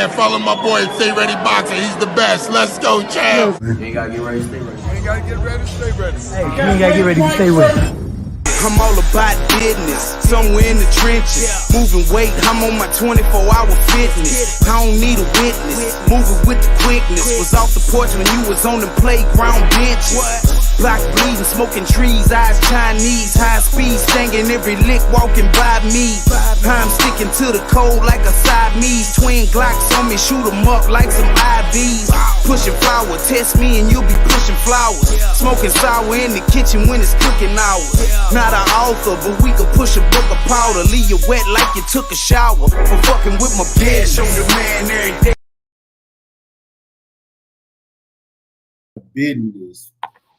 And follow my boy, Stay Ready Boxing. He's the best. Let's go, champ. You ain't gotta get ready to stay ready. You ain't gotta get ready to stay ready. Hey, you ain't gotta get ready to stay ready. I'm all about business, somewhere in the trenches. Moving weight, I'm on my 24-hour fitness. I don't need a witness, moving with the quickness. Was off the porch when you was on the playground benches. Block bleeding, smoking trees, eyes Chinese. High speed, stinging every lick walking by me. I'm sticking to the code like a Siamese. Twin Glocks on me, shoot 'em up like some IVs. Pushing flour, test me and you'll be pushing flowers. Smoking sour in the kitchen when it's cooking hours. Not an author, but we could push a book of powder. Leave you wet like you took a shower. For fucking with my bitch. Show the man every day. Business.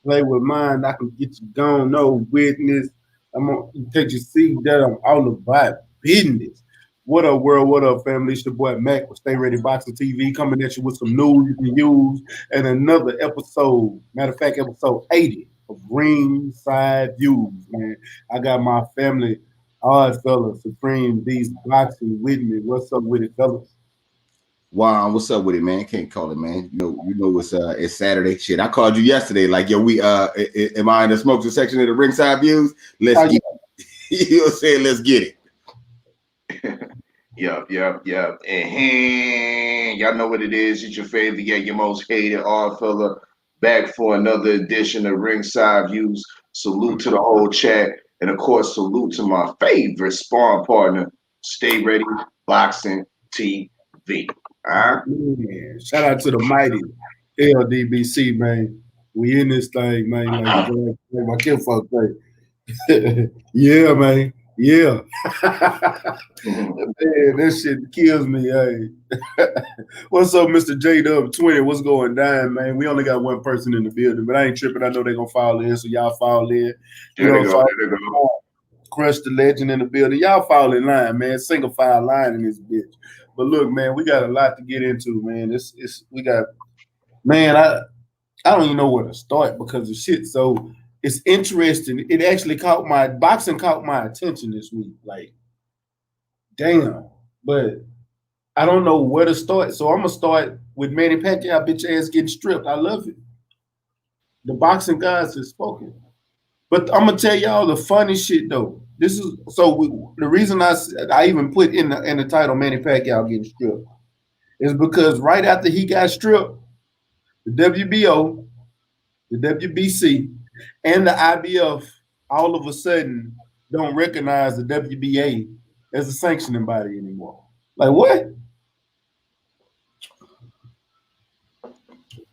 Play with mine, I can get you gone, no witness. I'm gonna take you see that I'm all about business. What up, world? What up, family? It's your boy Mac with StayReadyBoxingTV coming at you with some news you can use and another episode. Matter of fact, episode 80 of Ringside Views, man. I got my family, all fellas, Supreme Beast Boxing with me. What's up with it, fellas? Wow, what's up with it, man? Can't call it, man. You know it's Saturday. Shit, I called you yesterday. Like, yo, we am I in the smoking section of the Ringside Views? Let's get it. You know what I'm saying? Let's get it. Yep. And y'all know what it is. It's your favorite, your most hated odd fella, back for another edition of Ringside Views. Salute to the whole chat, and of course, salute to my favorite sparring partner, Stay Ready Boxing TV. Man, shout out to the mighty LDBC, man. We in this thing, man. Like my kinfolk say. Yeah, man. Yeah. Man, that shit kills me, hey. What's up, Mr. J-Dub20? What's going down, man? We only got one person in the building, but I ain't tripping. I know they're gonna fall in, so y'all fall in. There they go. Crush the legend in the building. Y'all fall in line, man. Single file line in this bitch. But look, man, we got a lot to get into, man. I don't even know where to start because of shit. So it's interesting. It actually boxing caught my attention this week. Like, damn. But I don't know where to start. So I'm gonna start with Manny Pacquiao, bitch ass getting stripped. I love it. The boxing guys have spoken. But I'm gonna tell y'all the funny shit though. The reason I even put in the title Manny Pacquiao getting stripped is because right after he got stripped, the WBO, the WBC, and the IBF all of a sudden don't recognize the WBA as a sanctioning body anymore. Like what?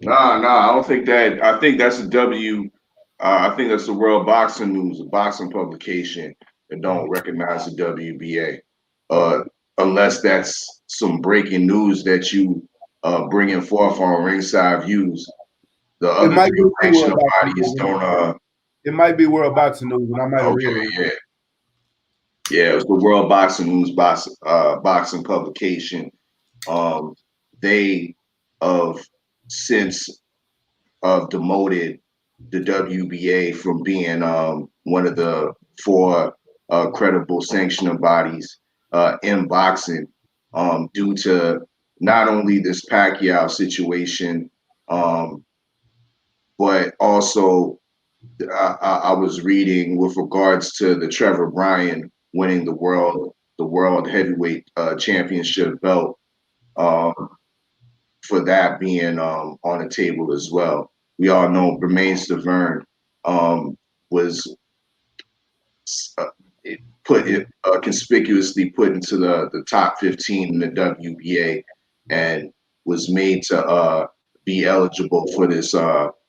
Nah, I don't think that. I think that's I think that's the World Boxing News, a boxing publication that don't recognize the WBA, unless that's some breaking news that you bringing forth on Ringside Views. The other sanctioning bodies don't. It might be World Boxing News, and I might have read it. Yeah, it was the World Boxing News boxing publication. They have since demoted the WBA from being one of the four credible sanctioning bodies in boxing due to not only this Pacquiao situation, but also I was reading with regards to the Trevor Bryan winning the world heavyweight championship belt, for that being on the table as well. We all know Bermain Stavern was conspicuously put into the top 15 in the WBA and was made to be eligible for this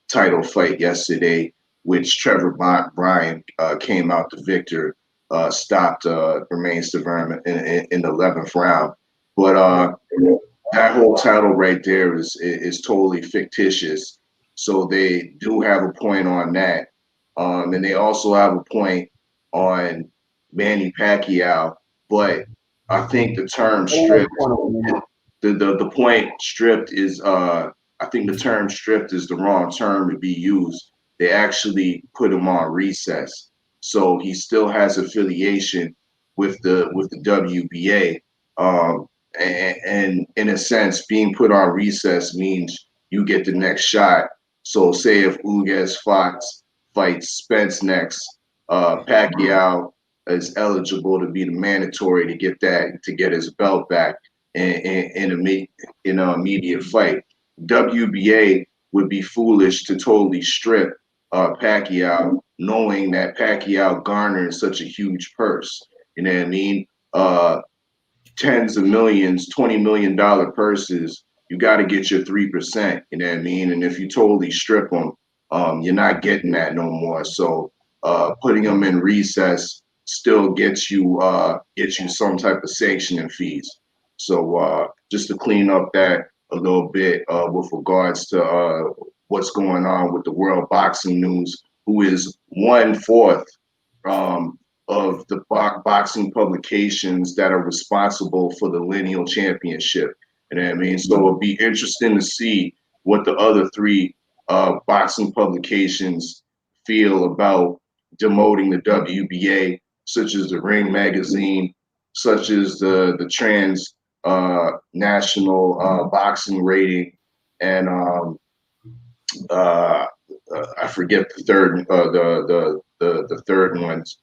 title fight yesterday, which Trevor Bryan came out the victor, stopped Bermain Stavern in the 11th round. But that whole title right there is totally fictitious. So they do have a point on that. And they also have a point on Manny Pacquiao. But I think the term stripped, the point stripped is, I think the term stripped is the wrong term to be used. They actually put him on recess. So he still has affiliation with the WBA. and in a sense, being put on recess means you get the next shot. So say if Ugas fights Spence next, Pacquiao is eligible to be the mandatory to get his belt back in an immediate fight. WBA would be foolish to totally strip Pacquiao, knowing that Pacquiao garners such a huge purse. You know what I mean? Tens of millions, $20 million purses. You got to get your 3%. You know what I mean? And if you totally strip them, you're not getting that no more. So putting them in recess still gets you some type of sanctioning fees. So just to clean up that a little bit with regards to what's going on with the World Boxing News, who is 1/4 of the boxing publications that are responsible for the lineal championship. You know what I mean? So it'll be interesting to see what the other 3 boxing publications feel about demoting the WBA, such as the Ring Magazine, such as the Trans National Boxing Rating, and I forget the third the third one's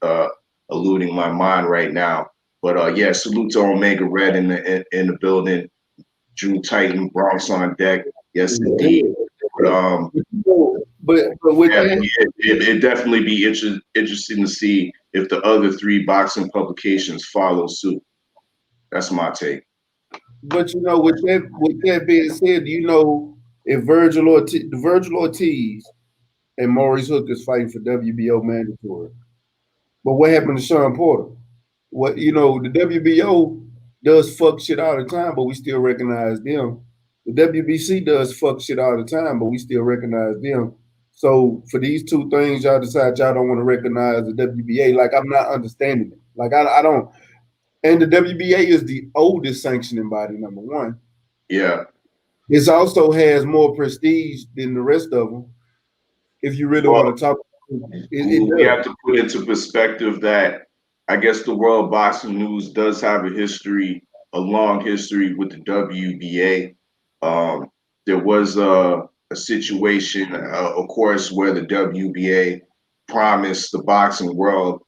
eluding my mind right now. But yeah, salute to Omega Red in the building. Drew Titan, Bronx on deck. Yes, indeed. But with yeah, that, it'd definitely be interesting to see if the other 3 boxing publications follow suit. That's my take. but with that being said, if Virgil Ortiz and Maurice Hook is fighting for WBO mandatory, but what happened to Sean Porter? The WBO does fuck shit all the time, but we still recognize them. The WBC does fuck shit all the time, but we still recognize them. So for these 2 things, y'all decide y'all don't want to recognize the WBA. Like, I'm not understanding it. Like, I don't. And the WBA is the oldest sanctioning body, number 1. Yeah. It also has more prestige than the rest of them. If you really want to talk, we have to put into perspective that I guess the World Boxing News does have a long history with the WBA. There was a situation, of course, where the WBA promised the World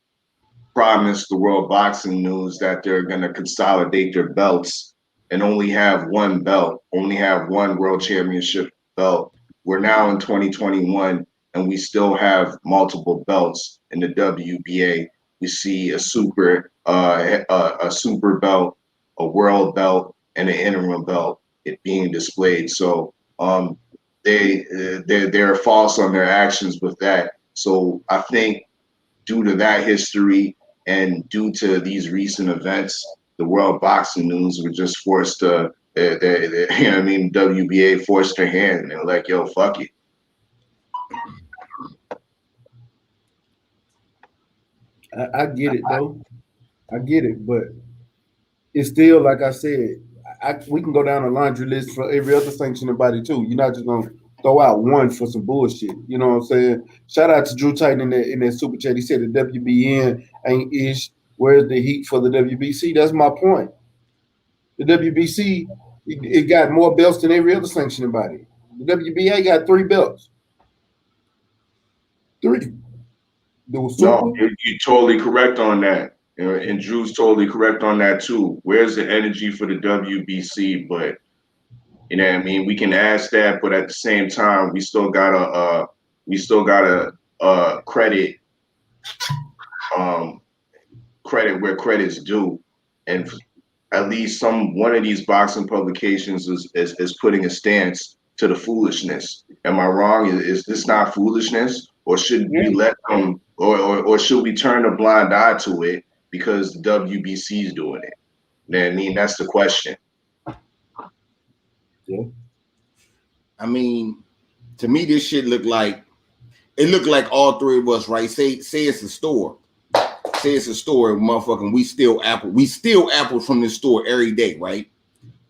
Boxing News that they're going to consolidate their belts and only have one belt, only have one world championship belt. We're now in 2021 and we still have multiple belts in the WBA. We see a super belt, a world belt, and an interim belt being displayed. So they're false on their actions with that. So I think due to that history and due to these recent events, the World Boxing News were just forced to, WBA forced their hand. They're like, yo, fuck it. I get it, though. I get it, but it's still, like I said, we can go down a laundry list for every other sanctioning body, too. You're not just going to throw out one for some bullshit. You know what I'm saying? Shout out to Drew Titan in that super chat. He said the WBN ain't ish. Where's the heat for the WBC? That's my point. The WBC, it got more belts than every other sanctioning body. The WBA got 3 belts. 3. No, you're totally correct on that. And Drew's totally correct on that too. Where's the energy for the WBC? But you know what I mean? We can ask that, but at the same time, we still gotta credit where credit's due. And at least one of these boxing publications is putting a stance to the foolishness. Am I wrong? Is this not foolishness? Or should we let them, or should we turn a blind eye to it because the WBC is doing it? You know what I mean? That's the question. Yeah. I mean, to me, this shit looked like all 3 of us, right? Say it's a store. Say it's a store, motherfucking we steal apples from this store every day, right?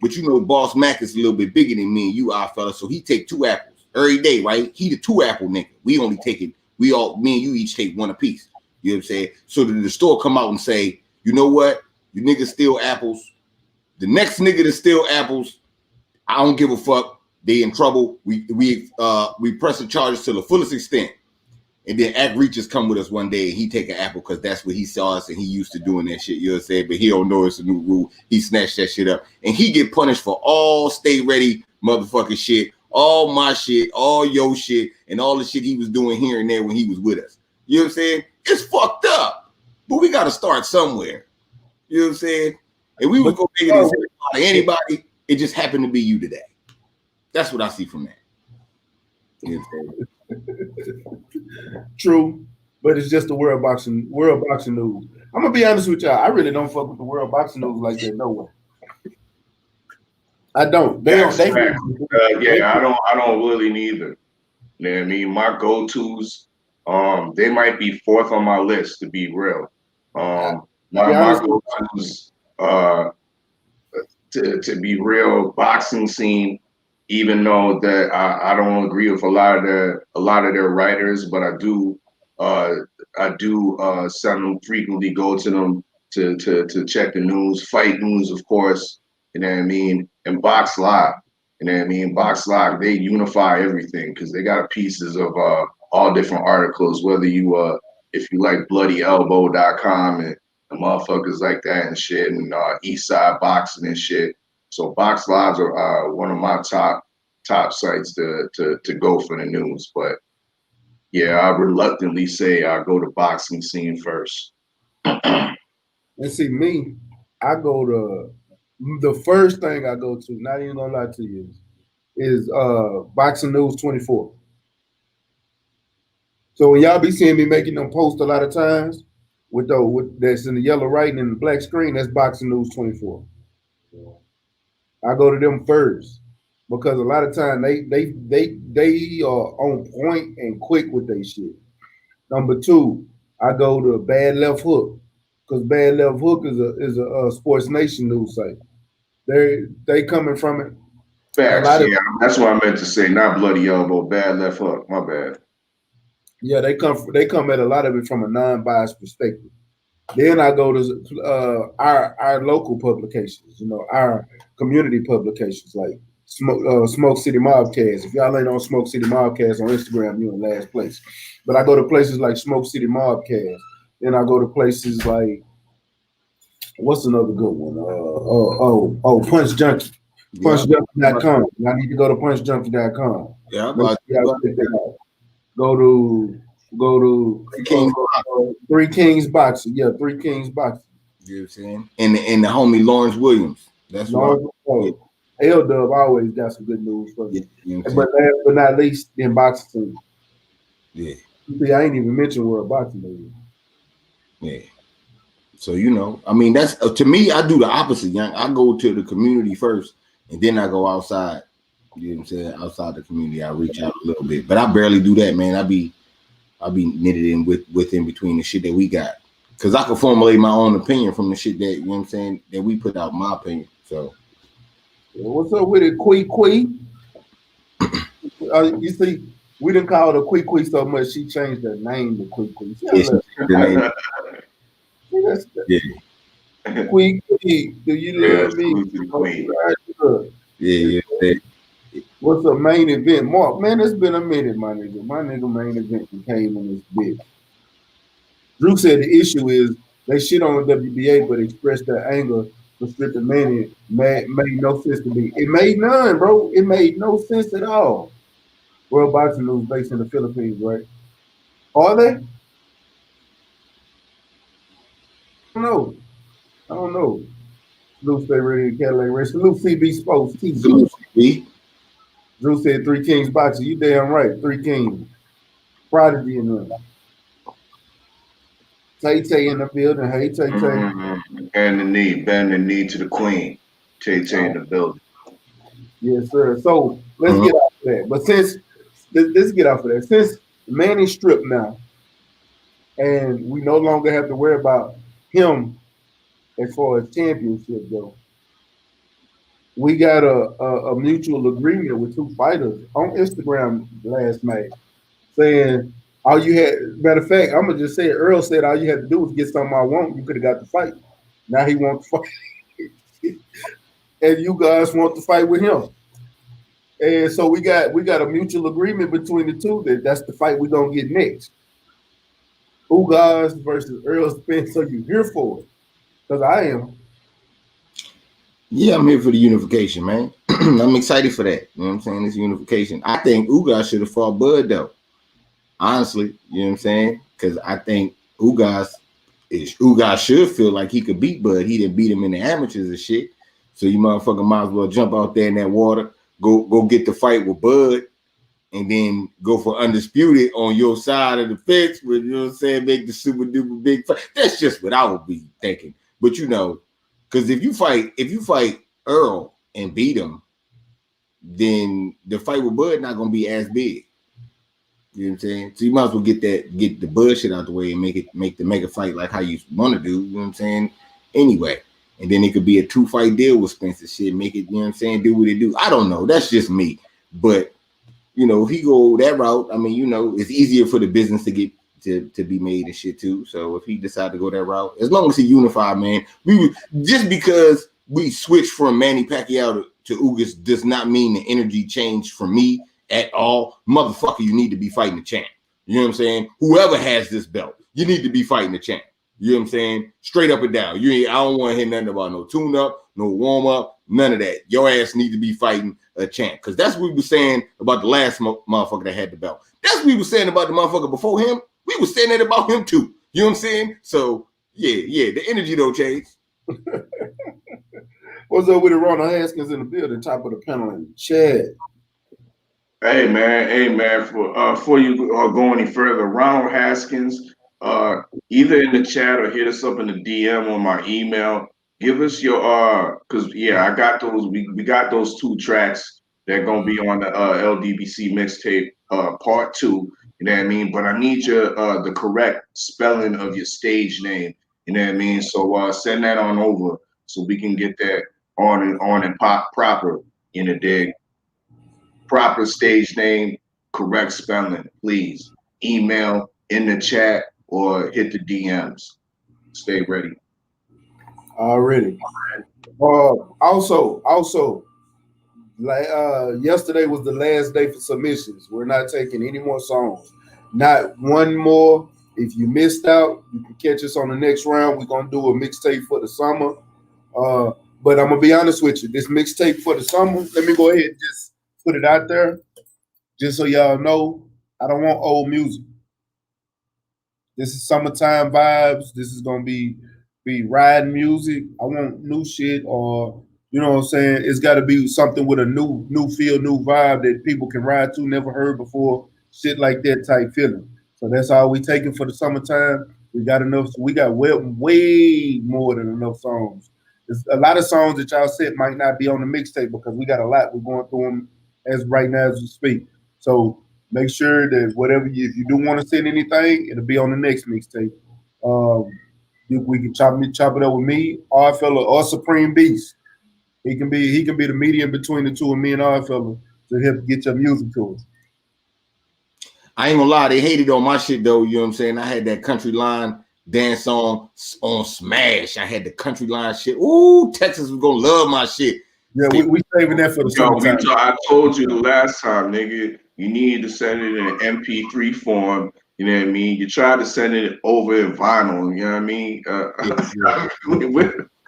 But Boss Mac is a little bit bigger than me and you, our fella, so he take 2 apples every day, right? He the 2 apple nigga. We only take it. Me and you each take 1 apiece. You know what I'm saying? So the store come out and say, you know what? You niggas steal apples. The next nigga that steal apples, I don't give a fuck. They in trouble. We press the charges to the fullest extent. And then Act Reaches come with us one day and he take an apple because that's what he saw us and he used to doing that shit, you know what I'm saying? But he don't know it's a new rule. He snatched that shit up. And he get punished for all Stay Ready motherfucking shit, all my shit, all your shit, and all the shit he was doing here and there when he was with us. You know what I'm saying? It's fucked up. But we got to start somewhere. You know what I'm saying? And we would go bigger than anybody. It just happened to be you today. That's what I see from that. You know what I'm saying? True, but it's just the world boxing news. I'm gonna be honest with y'all. I really don't fuck with the world boxing news like that. No way. I don't. I don't really neither. You know what I mean? My go-tos, they might be fourth on my list to be real. My go-tos, to be real, boxing scene. Even though that I don't agree with a lot of their writers, but I do frequently go to them to check the news, fight news, of course. You know what I mean? And Box Live. You know what I mean? Box Live, they unify everything because they got pieces of all different articles. Whether you if you like BloodyElbow.com and motherfuckers like that and shit, and Eastside Boxing and shit. So Box Lives are one of my top sites to go for the news. But yeah, I reluctantly say I go to boxing scene first. And see me, I go to the first thing I go to, not even gonna lie to you, is Boxing News 24. So when y'all be seeing me making them posts a lot of times with that's in the yellow writing and the black screen, that's Boxing News 24. I go to them first because a lot of time they are on point and quick with their shit. Number two, I go to Bad Left Hook because Bad Left Hook is a Sports Nation news site. They coming from it. Facts, yeah, that's what I meant to say. Not Bloody Elbow, Bad Left Hook. My bad. Yeah, they come at a lot of it from a non-biased perspective. Then I go to our local publications, our community publications like Smoke City Mobcast. If y'all ain't on Smoke City Mobcast on Instagram, you're in last place. But I go to places like Smoke City Mobcast. Then I go to places like, what's another good one? Punch Junkie. PunchJunkie.com. I need to go to PunchJunkie.com. Yeah, Go to Three Kings Boxing. Yeah, Three Kings Boxing. You know what I'm saying? And the homie Lawrence Williams. That's what L-Dub always got some good news for me. You know but last but not least, in boxing. Yeah. See, I ain't even mentioned World Boxing League. Yeah. So, I mean, that's to me, I do the opposite, young. I go to the community first and then I go outside. You know what I'm saying? Outside the community, I reach out a little bit. But I barely do that, man. I be knitted in within between the shit that we got. Because I can formulate my own opinion from the shit that, you know what I'm saying, that we put out, my opinion. So what's up with it, Quee? You see, we didn't call her Quee so much, she changed her name to Quee. Yeah. Quee, do you love me? Yeah. What's a main event? Mark, man, it's been a minute, my nigga. My nigga main event came in this bitch. Drew said the issue is they shit on the WBA, but expressed their anger for stripping Manny. Made no sense to me. It made none, bro. It made no sense at all. World Boxing News based in the Philippines, right? Are they? I don't know. Salute Stay Ready Cadillac Race. Salute CB Sports TV. Salute CB. Drew said Three Kings Boxing. You damn right. Three Kings. Prodigy in there. Tay in the building. Hey, Tay. Bend the knee to the queen. Tay in the building. Yes, sir. So let's get off of that. But let's get off of that. Since Manny's stripped now, and we no longer have to worry about him as far as championship goes, we got a mutual agreement with two fighters on Instagram last night saying all you had, matter of fact, I'm gonna just say it, Earl said all you had to do was get something I want, you could have got the fight. Now he wants to fight. and you guys want to fight with him. And so we got a mutual agreement between the two that's the fight we're gonna get next. Ugas versus Earl Spence. So you here for it? Because I am. Yeah, I'm here for the unification, man. I'm excited for that. You know what I'm saying? This unification. I think Ugas should have fought Bud though. Honestly, you know what I'm saying? Because I think Ugas should feel like he could beat Bud. He didn't beat him in the amateurs and shit. So you motherfucker might as well jump out there in that water, go get the fight with Bud, and then go for undisputed on your side of the fence with, you know what I'm saying, make the super duper big fight. That's just what I would be thinking. But you know, because if you fight Earl and beat him, then the fight with Bud not gonna be as big. You know what I'm saying? So you might as well get the Bud shit out the way and make the mega fight like how you want to do. You know what I'm saying? Anyway, and then it could be a 2-fight deal with Spence and shit. Make it, you know what I'm saying? Do what it do. I don't know. That's just me. But you know, if he go that route, I mean, you know, it's easier for the business to get to be made and shit too. So if he decide to go that route, as long as he unified, man, just because we switched from Manny Pacquiao to Ugas does not mean the energy changed for me at all. Motherfucker, you need to be fighting the champ. You know what I'm saying? Whoever has this belt, you need to be fighting the champ. You know what I'm saying? Straight up and down. I don't want to hear nothing about no tune-up, no warm-up, none of that. Your ass need to be fighting a champ. Because that's what we were saying about the last motherfucker that had the belt. That's what we were saying about the motherfucker before him. We were saying that about him too. You know what I'm saying? So, yeah, the energy don't change. What's up with Ronald Haskins in the building, top of the panel, and Chad? Hey man, before you go any further, Ronald Haskins, either in the chat or hit us up in the DM on my email. Give us your because I got those. We got those 2 tracks that gonna be on the LDBC mixtape part 2. You know what I mean? But I need your the correct spelling of your stage name. You know what I mean? So send that on over so we can get that on and pop proper in a dig. Proper stage name, correct spelling, please. Email in the chat or hit the DMs. Stay ready. Already. Also, like yesterday was the last day for submissions. We're not taking any more songs. Not one more. If you missed out, you can catch us on the next round. We're gonna do a mixtape for the summer. But I'm gonna be honest with you. This mixtape for the summer, let me go ahead and just put it out there. Just so y'all know, I don't want old music. This is summertime vibes. This is gonna be riding music. I want new shit, or you know what I'm saying? It's gotta be something with a new feel, new vibe that people can ride to, never heard before, shit like that type feeling. So that's all we taking for the summertime. We got enough, we got way more than enough songs. There's a lot of songs that y'all said might not be on the mixtape because we got a lot. We're going through them as right now as we speak. So make sure that if you do want to send anything, it'll be on the next mixtape. We can chop it up with me, R-Fella, or Supreme Beast. He can be the medium between the two of me and R-Fella to help get your music to us. I ain't gonna lie, they hated on my shit though. You know what I'm saying? I had that country line dance on Smash. I had the country line shit. Ooh, Texas was gonna love my shit. Yeah, we saving that for the summertime. I told you the last time, nigga, you need to send it in an MP3 form. You know what I mean? You try to send it over in vinyl. You know what I mean?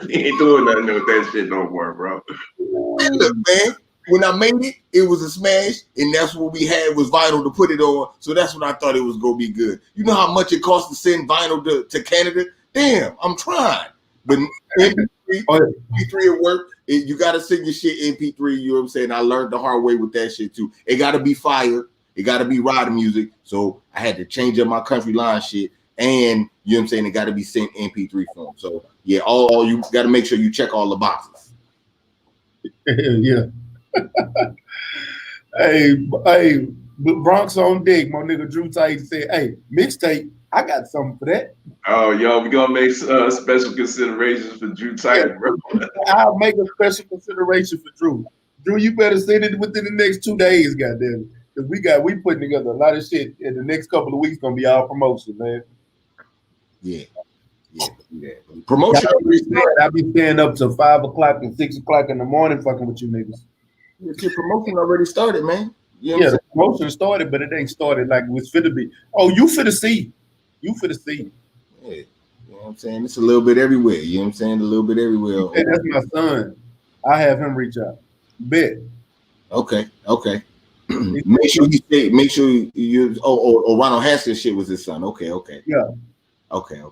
We ain't doing nothing with that shit no more, bro. And look, man, when I made it, it was a smash, and that's what we had was vinyl to put it on. So that's when I thought it was gonna be good. You know how much it costs to send vinyl to Canada? Damn, I'm trying. But MP3 at work, you gotta send your shit MP3. You know what I'm saying? I learned the hard way with that shit too. It gotta be fire. It gotta be riding music. So I had to change up my country line shit, and you know what I'm saying? It gotta be sent MP3 form. So yeah, all you gotta make sure you check all the boxes. Yeah. Hey, Bronx on deck. My nigga Drew Titan said, "Hey, mixtape. I got something for that." Oh, yo, we gonna make special considerations for Drew Titan, bro. I'll make a special consideration for Drew. Drew, you better send it within the next 2 days, goddamn. Because we putting together a lot of shit in the next couple of weeks. Gonna be our promotion, man. Yeah. Promotion. I be staying up till 5 o'clock and 6 o'clock in the morning fucking with you niggas. Your promotion already started, man. You know Yeah, the promotion started, but it ain't started like it was finna be. Oh, you finna see. You finna see. Yeah. You know what I'm saying? It's a little bit everywhere. You know what I'm saying? A little bit everywhere. Hey, that's my son. I have him reach out. Bet. Okay. Make sure you oh Ronald Haskins shit was his son. Okay. Yeah. Okay.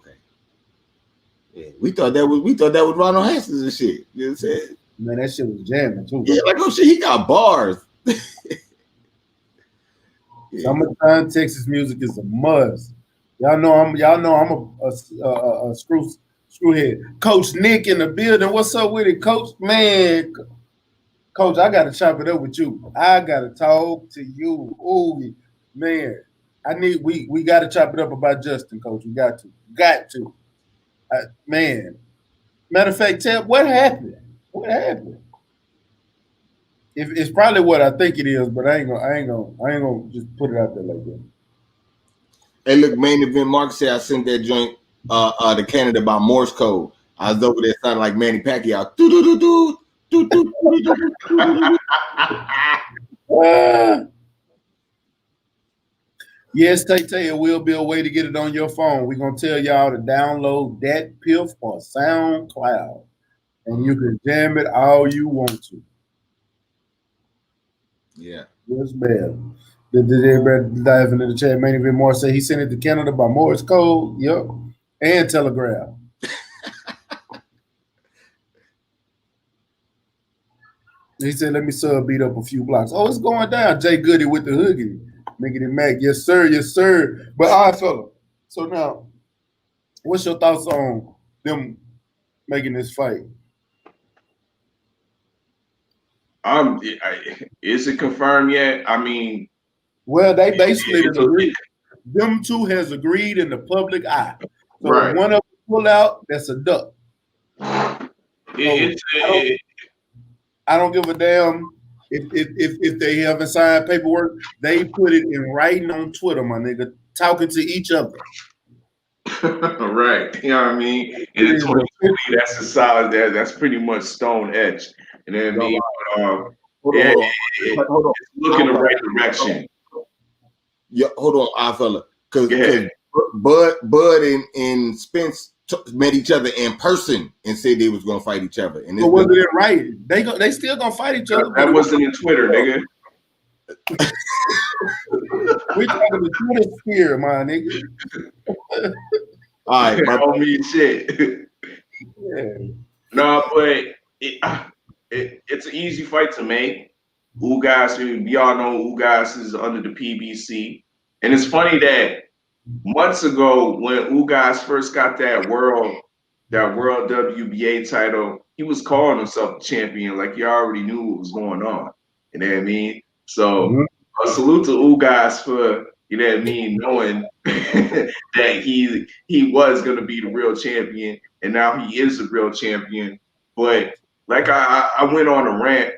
Yeah, we thought that was Ronald Haskins and shit. You know what I'm saying? Man, that shit was jamming too. Yeah, like oh shit, he got bars. Yeah. Summertime Texas music is a must. Y'all know I'm a screwhead. Coach Nick in the building. What's up with it, Coach? Man, Coach, I gotta chop it up with you. I gotta talk to you. Oh man, we gotta chop it up about Justin, Coach. We got to. Man, matter of fact, Ted, what happened? What happened? It's probably what I think it is, but I ain't gonna just put it out there like that. Hey, look, main event. Mark said I sent that joint to Canada by Morse code. I was over there sounding like Manny Pacquiao. Yes, Tay, it will be a way to get it on your phone. We're gonna tell y'all to download that Piff or SoundCloud, and you can jam it all you want to. Yeah. Yes, man. Did everybody dive into the chat? Main event more say he sent it to Canada by Morse code. Yep. And Telegraph. He said, let me sub beat up a few blocks. Oh, it's going down. Jay Goody with the hoodie. Making it Mac. Yes, sir. Yes, sir. But all right, fella. So now, what's your thoughts on them making this fight? Is it confirmed yet? I mean, well, they basically agreed. Them two has agreed in the public eye. So right. If one of them pull out, that's a duck. I don't give a damn if they haven't signed paperwork. They put it in writing on Twitter, my nigga, talking to each other. Right. You know what I mean? And in 2020, that's a solid. That's pretty much stone etched. You know what I mean? It's looking the right direction. Yeah, hold on, fella. Because Bud and Spence met each other in person and said they was gonna fight each other. And but wasn't it right? They still gonna fight each other. That wasn't in Twitter, nigga. We talking the Twitter sphere, my nigga. All right, I don't mean shit. Yeah. No, but it's an easy fight to make. Ugas, we all know Ugas is under the PBC, and it's funny that months ago when Ugas first got that world WBA title, he was calling himself a champion, like he already knew what was going on. You know what I mean? So a salute to Ugas for, you know what I mean, knowing that he was gonna be the real champion, and now he is the real champion. But like I went on a rant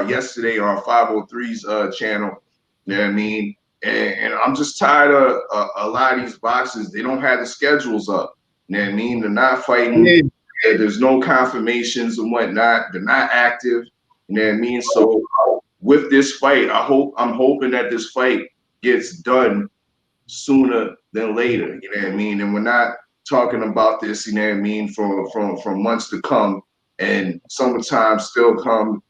yesterday on 503's channel, you know what I mean? And I'm just tired of a lot of these boxers. They don't have the schedules up. You know what I mean? They're not fighting. Yeah, there's no confirmations and whatnot. They're not active. You know what I mean? So with this fight, I'm hoping that this fight gets done sooner than later. You know what I mean? And we're not talking about this, you know what I mean, from months to come. And summertime's coming,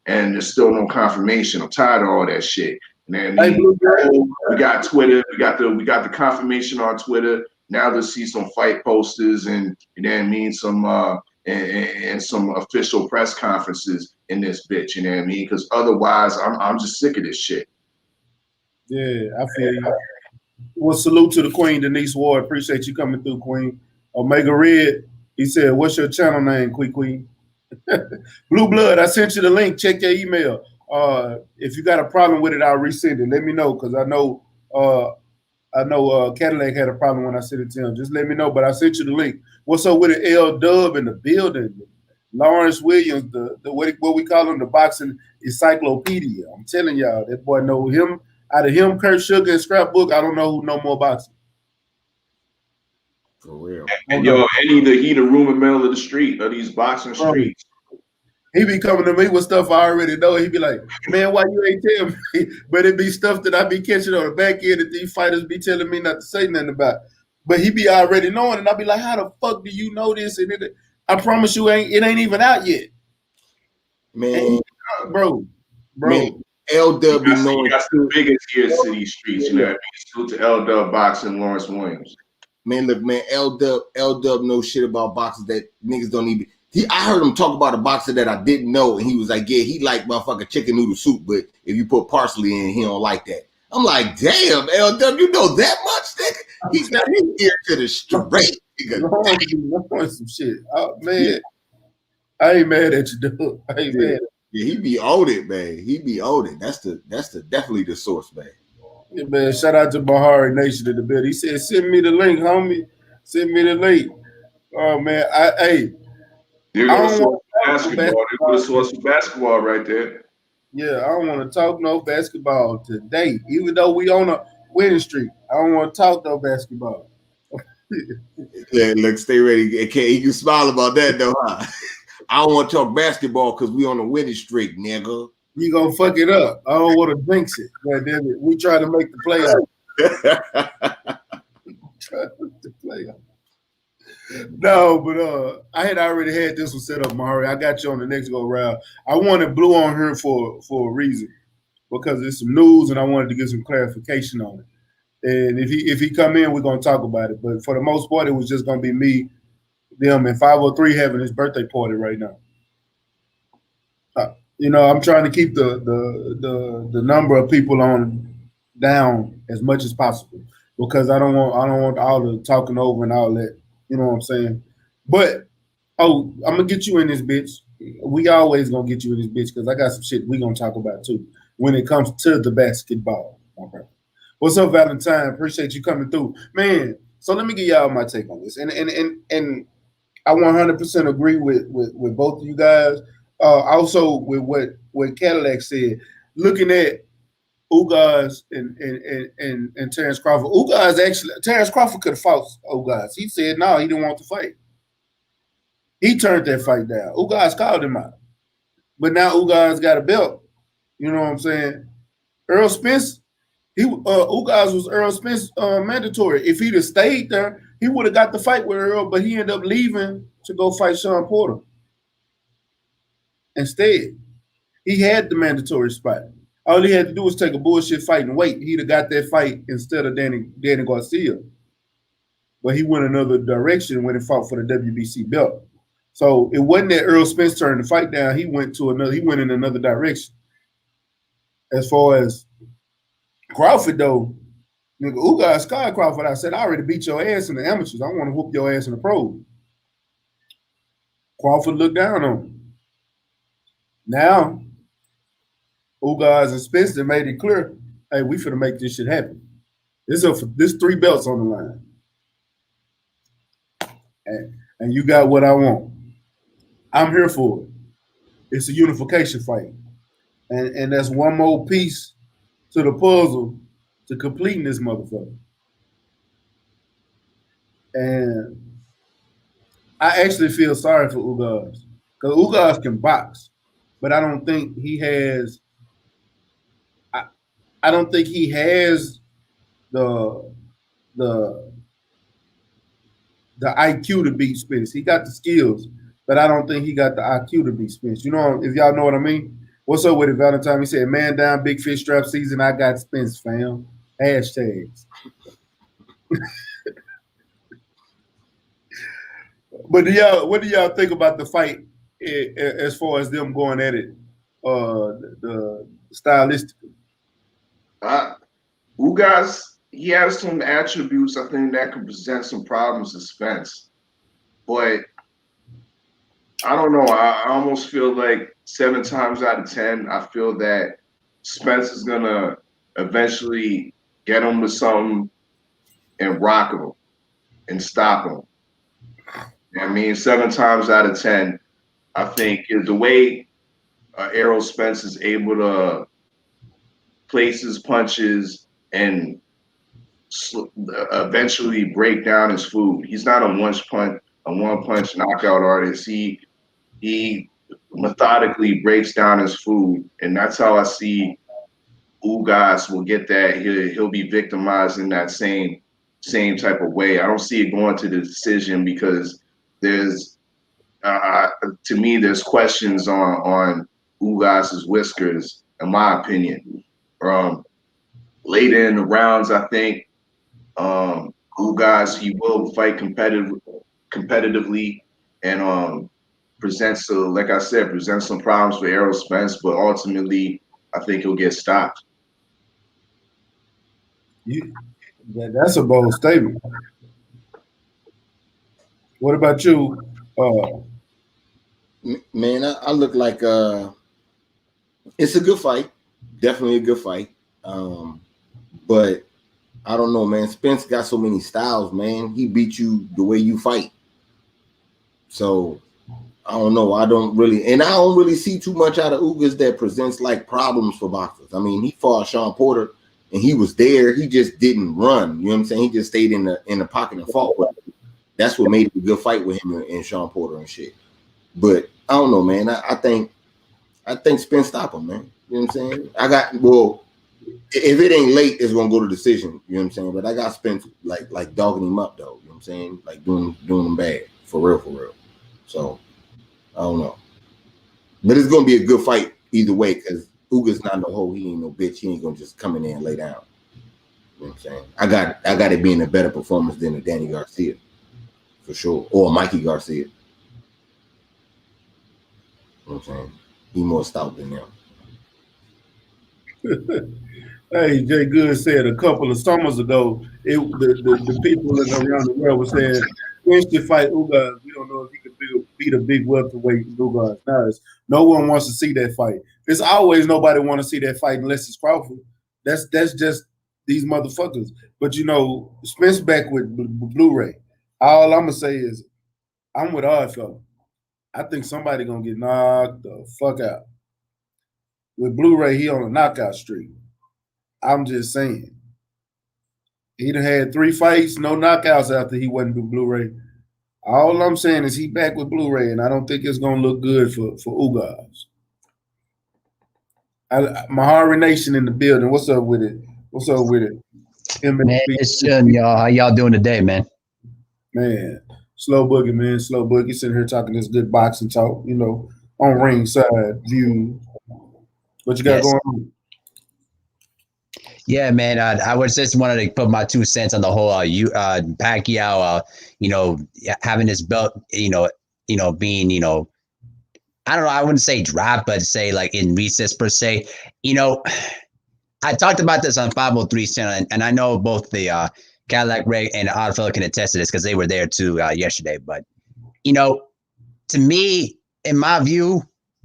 and there's still no confirmation. I'm tired of all that shit. You know what I mean? We got Twitter. We got the confirmation on Twitter. Now to see some fight posters and, you know what I mean, some and some official press conferences in this bitch. You know what I mean? Because otherwise, I'm just sick of this shit. Yeah, I feel you. Well, salute to the Queen, Denise Ward. Appreciate you coming through, Queen. Omega Red, he said, "What's your channel name, Queen?" Blue Blood, I sent you the link. Check your email. If you got a problem with it, I'll resend it. Let me know, because I know Cadillac had a problem when I sent it to him. Just let me know, but I sent you the link. What's up with it? L Dub in the building. Lawrence Williams, the what we call him, the boxing encyclopedia. I'm telling y'all, that boy know him. Out of him, Kurt Sugar, and Scrapbook, I don't know who know more boxing. For real. And yo, he the rumor mill of the street, of these boxing streets. He be coming to me with stuff I already know. He be like, man, why you ain't tell me? But it be stuff that I be catching on the back end that these fighters be telling me not to say nothing about. But he be already knowing, and I be like, how the fuck do you know this? And I promise you, it ain't even out yet. Man, bro. Man, L-Dub be knowing. That's the biggest ears to these streets. You know what I mean? Salute to L-Dub Boxing, Lawrence Williams. Man, look, man, L-Dub knows shit about boxers that niggas don't even. I heard him talk about a boxer that I didn't know, and he was like, yeah, he like motherfucking chicken noodle soup, but if you put parsley in, he don't like that. I'm like, damn, L-Dub, you know that much, nigga? He's got his ear to the straight, nigga. Some shit. Oh, man, I ain't mad at you, dude. I ain't mad. Yeah, he be on it, man. He be on it. That's definitely the source, man. Yeah, man. Shout out to Bahari Nation in the bed. He said, "Send me the link, homie. Send me the link." Oh man, You're gonna source basketball. They're gonna source basketball right there. Yeah, I don't want to talk no basketball today, even though we on a winning streak. I don't want to talk no basketball. Yeah, look, stay ready. Okay, you can smile about that though, huh? I don't want to talk basketball because we on a winning streak, nigga. You gonna fuck it up. I don't want to jinx it. God damn it. We try to make the playoff. No, but I had already had this one set up, Mahari. I got you on the next go round. I wanted Blue on here for a reason, because it's some news and I wanted to get some clarification on it. And if he come in, we're gonna talk about it. But for the most part, it was just gonna be me, them, and 503 having his birthday party right now. You know, I'm trying to keep the number of people on down as much as possible, because I don't want all the talking over and all that. You know what I'm saying? But I'm gonna get you in this bitch. We always gonna get you in this bitch because I got some shit we gonna talk about too when it comes to the basketball. Okay. What's up, Valentine? Appreciate you coming through, man. So let me give y'all my take on this, and I 100% agree with both of you guys. Also with what Cadillac said, looking at Ugas and Terrence Crawford. Terrence Crawford could have fought Ugas. He said no, he didn't want to fight. He turned that fight down. Ugas called him out. But now Ugas got a belt. You know what I'm saying? Earl Spence, Ugas was Earl Spence mandatory. If he'd have stayed there, he would have got the fight with Earl, but he ended up leaving to go fight Sean Porter. Instead, he had the mandatory spot. All he had to do was take a bullshit fight and wait. He'd have got that fight instead of Danny Garcia. But he went another direction when he fought for the WBC belt. So it wasn't that Earl Spence turned the fight down. He went in another direction. As far as Crawford, though, nigga, Ugas Sky Crawford, I said, I already beat your ass in the amateurs. I want to whoop your ass in the pros. Crawford looked down on him. Now, Ugas and Spencer made it clear, hey, we finna make this shit happen. There's 3 belts on the line. And you got what I want. I'm here for it. It's a unification fight. And that's one more piece to the puzzle to completing this motherfucker. And I actually feel sorry for Ugas. Because Ugas can box. But I don't think he has the IQ to beat Spence. He got the skills, but I don't think he got the IQ to beat Spence. You know, if y'all know what I mean? What's up with it, Valentine? He said, man down, big fish strap season. I got Spence, fam. Hashtags. But what do y'all think about the fight as far as them going at it, the stylistically? Ugas, he has some attributes I think that could present some problems to Spence. But I don't know. I almost feel like 7 times out of 10, I feel that Spence is going to eventually get him to something and rock him and stop him. You know what I mean? 7 times out of 10, I think the way Errol Spence is able to place his punches and eventually break down his food. He's not a one punch knockout artist. He methodically breaks down his food, and that's how I see Ugas will get that. He'll be victimized in that same type of way. I don't see it going to the decision because there's to me there's questions on Ugas's whiskers, in my opinion. Later in the rounds, I think Ugas, he will fight competitively and presents, like I said, presents some problems for Errol Spence, but ultimately I think he'll get stopped. That's a bold statement. What about you? Man, I look like it's a good fight. Definitely a good fight. But I don't know, man. Spence got so many styles, man. He beat you the way you fight. So I don't know. I don't really see too much out of Ugas that presents like problems for boxers. I mean, he fought Sean Porter and he was there. He just didn't run. You know what I'm saying? He just stayed in the pocket and fought with him. That's what made it a good fight with him and Sean Porter and shit. But I don't know, man. I think Spence stop him, man. You know what I'm saying? If it ain't late, it's gonna go to decision. You know what I'm saying? But I got Spence like dogging him up though. You know what I'm saying? Like doing him bad for real. So I don't know. But it's gonna be a good fight either way because Ugas not no hoe. He ain't no bitch. He ain't gonna just come in there and lay down. You know what I'm saying? I got it being a better performance than a Danny Garcia for sure, or Mikey Garcia. You know what I'm saying? He more stout than them. Hey, Jay Good said a couple of summers ago, the people around the world were saying, when should fight Ugas? We don't know if he could beat a big welterweight Ugas. No one wants to see that fight. There's always nobody want to see that fight unless it's Crawford. That's just these motherfuckers. But you know, Spence back with Blu-ray. All I'm gonna say is, I'm with Oddfellow. I think somebody gonna get knocked the fuck out. With Blu-ray, he on a knockout streak. I'm just saying. He done had 3 fights, no knockouts after he wasn't with Blu-ray. All I'm saying is he back with Blu-ray, and I don't think it's gonna look good for Ugas. Mahari Nation in the building. What's up with it? Man, it's chilling, y'all. How y'all doing today, man? Man, Slow Boogie, man. Slow Boogie sitting here talking this good boxing talk, you know, on ringside view. What you got going on? Yeah, man. I was just wanted to put my 2 cents on the whole Pacquiao, having his belt, being, I don't know. I wouldn't say drop, but say like in recess per se. I talked about this on 503's channel, and I know both the Cadillac Ray and Oddfellow can attest to this because they were there too yesterday. But to me, in my view,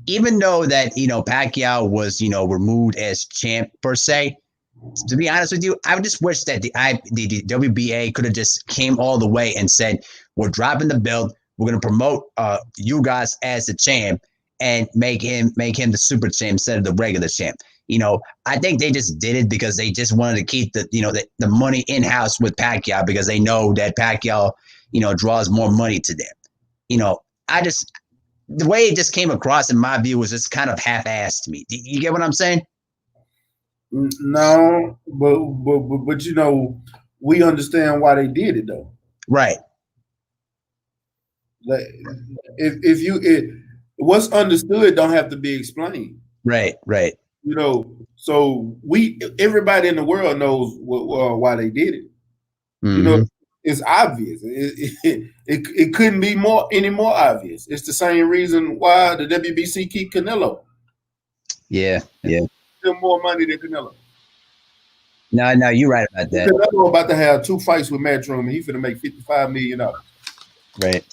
even though that Pacquiao was removed as champ per se, to be honest with you, I just wish that the WBA could have just came all the way and said, we're dropping the belt, we're going to promote you guys as the champ and make him the super champ instead of the regular champ. I think they just did it because they just wanted to keep the money in house with Pacquiao because they know that Pacquiao draws more money to them. The way it just came across in my view was just kind of half-assed to me. You get what I'm saying? No, but we understand why they did it though. Right. Like what's understood don't have to be explained. Right. So everybody in the world knows why they did it. Mm-hmm. It's obvious. It couldn't be any more obvious. It's the same reason why the WBC keep Canelo. Yeah. Still more money than Canelo. No, you're right about that. Canelo about to have 2 fights with Matchroom, and he's finna make $55 million. Right.